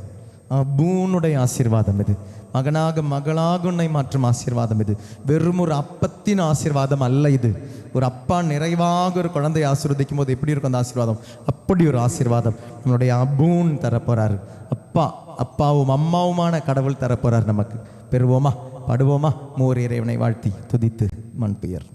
அபூனுடைய ஆசீர்வாதம். இது மகனாக மகளாக உன்னை மாற்றும் ஆசீர்வாதம். இது வெறும் ஒரு அப்பத்தின் ஆசீர்வாதம் அல்ல. இது ஒரு அப்பா நிறைவாக ஒரு குழந்தை ஆசீர்வதிக்கும் போது எப்படி இருக்கும் அந்த ஆசீர்வாதம், அப்படி ஒரு ஆசீர்வாதம் நம்மளுடைய அபூன் தரப்போறாரு. அப்பாவும் அம்மாவுமான கடவுள் தரப்போறார் நமக்கு. பெறுவோமா, பாடுவோமா? மூவர் இறைவனை வாழ்த்தி துதித்து மண் பெயர்.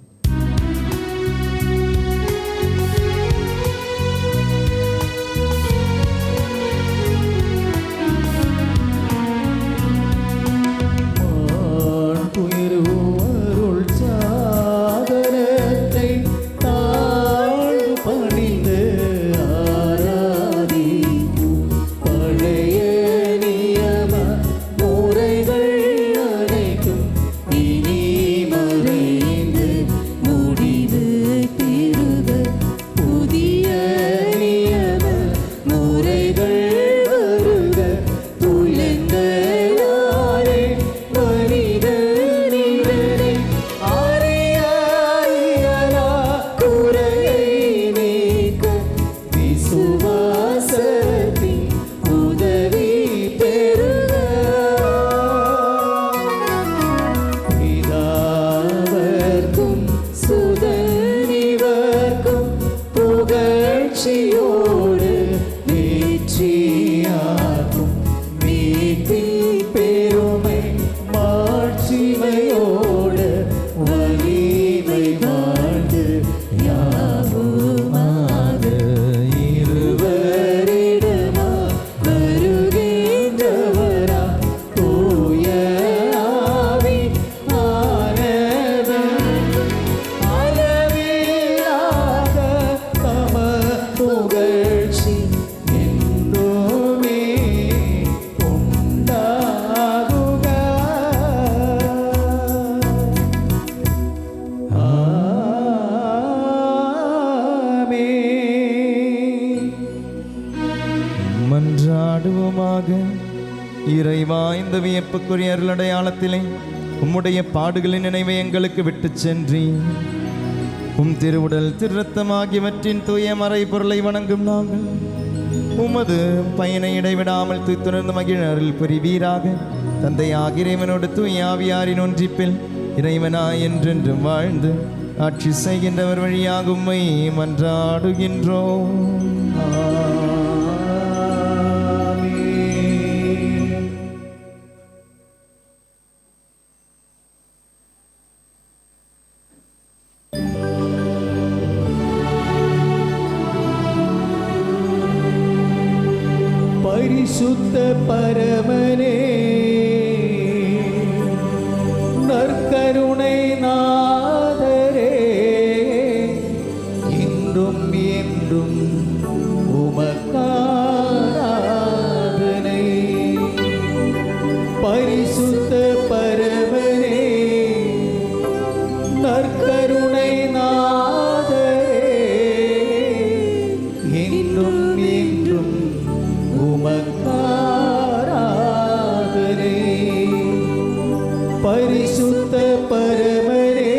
இறைவா, இந்த வியப்புக்குரிய அருளடையாளத்திலே உம்முடைய பாடுகளின் நினைவை எங்களுக்கு விட்டு சென்றி உம் திருவுடல் திருரத்தம் ஆகியவற்றின் தூய மறை பொருளை வணங்கும் நாங்கள் உமது பயனை இடைவிடாமல் துய்த்துணர்ந்து மகிழ அருள் புரிவீராக. தந்தை ஆகியவனோடு தூய ஆவியாரின் ஒன்றிப்பில் இறைவனாய் என்றென்றும் வாழ்ந்து ஆட்சி செய்கின்றவர் வழியாக உம்மை மன்றாடுகின்றோம். பரிசுத்த பரமனே, நற்கருணை நாதரே, இன்றும் என்றும் உமக்காராதனை. பரிசுத்த பரமனே, நற்கருணை நாதரே, இன்றும் என்றும் உமக்காராதனை. பரிசுத்த பரமனே,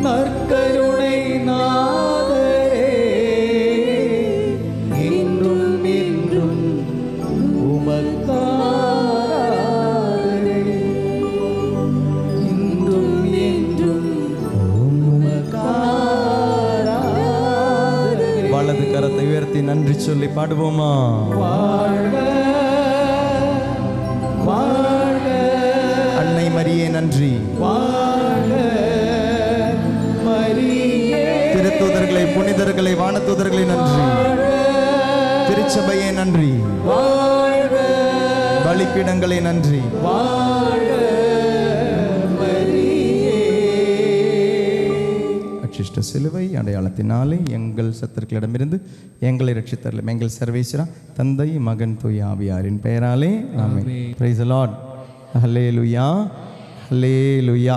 நற்கருணை நாதரே, இன்றும் என்றும் உமக்காராதனை. இன்றும் என்றும் உமக்காராதனை. வலது கரத்தை உயர்த்தி நன்றி சொல்லி பாடுவோமா? வாழ்க வாழ்க அன்னை மரியே நன்றி. வாழ்க மரியே. திருத்தூதர்களை, புனிதர்களை, வானதூதர்களை நன்றி. திருச்சபையே நன்றி. வாழ்க பலிப்பீடங்களே நன்றி. வாழ்க மரியே. அச்சிஷ்ட சிலுவை அடையாளத்தினாலே எங்கள் சத்துருக்களிடமிருந்து எங்களை ரட்சித்தரலும் எங்கள் சர்வேஸ்வரா தந்தை மகன் தூய ஆவியாரின் பெயராலே ஆமென். Praise the Lord. Hallelujah, hallelujah.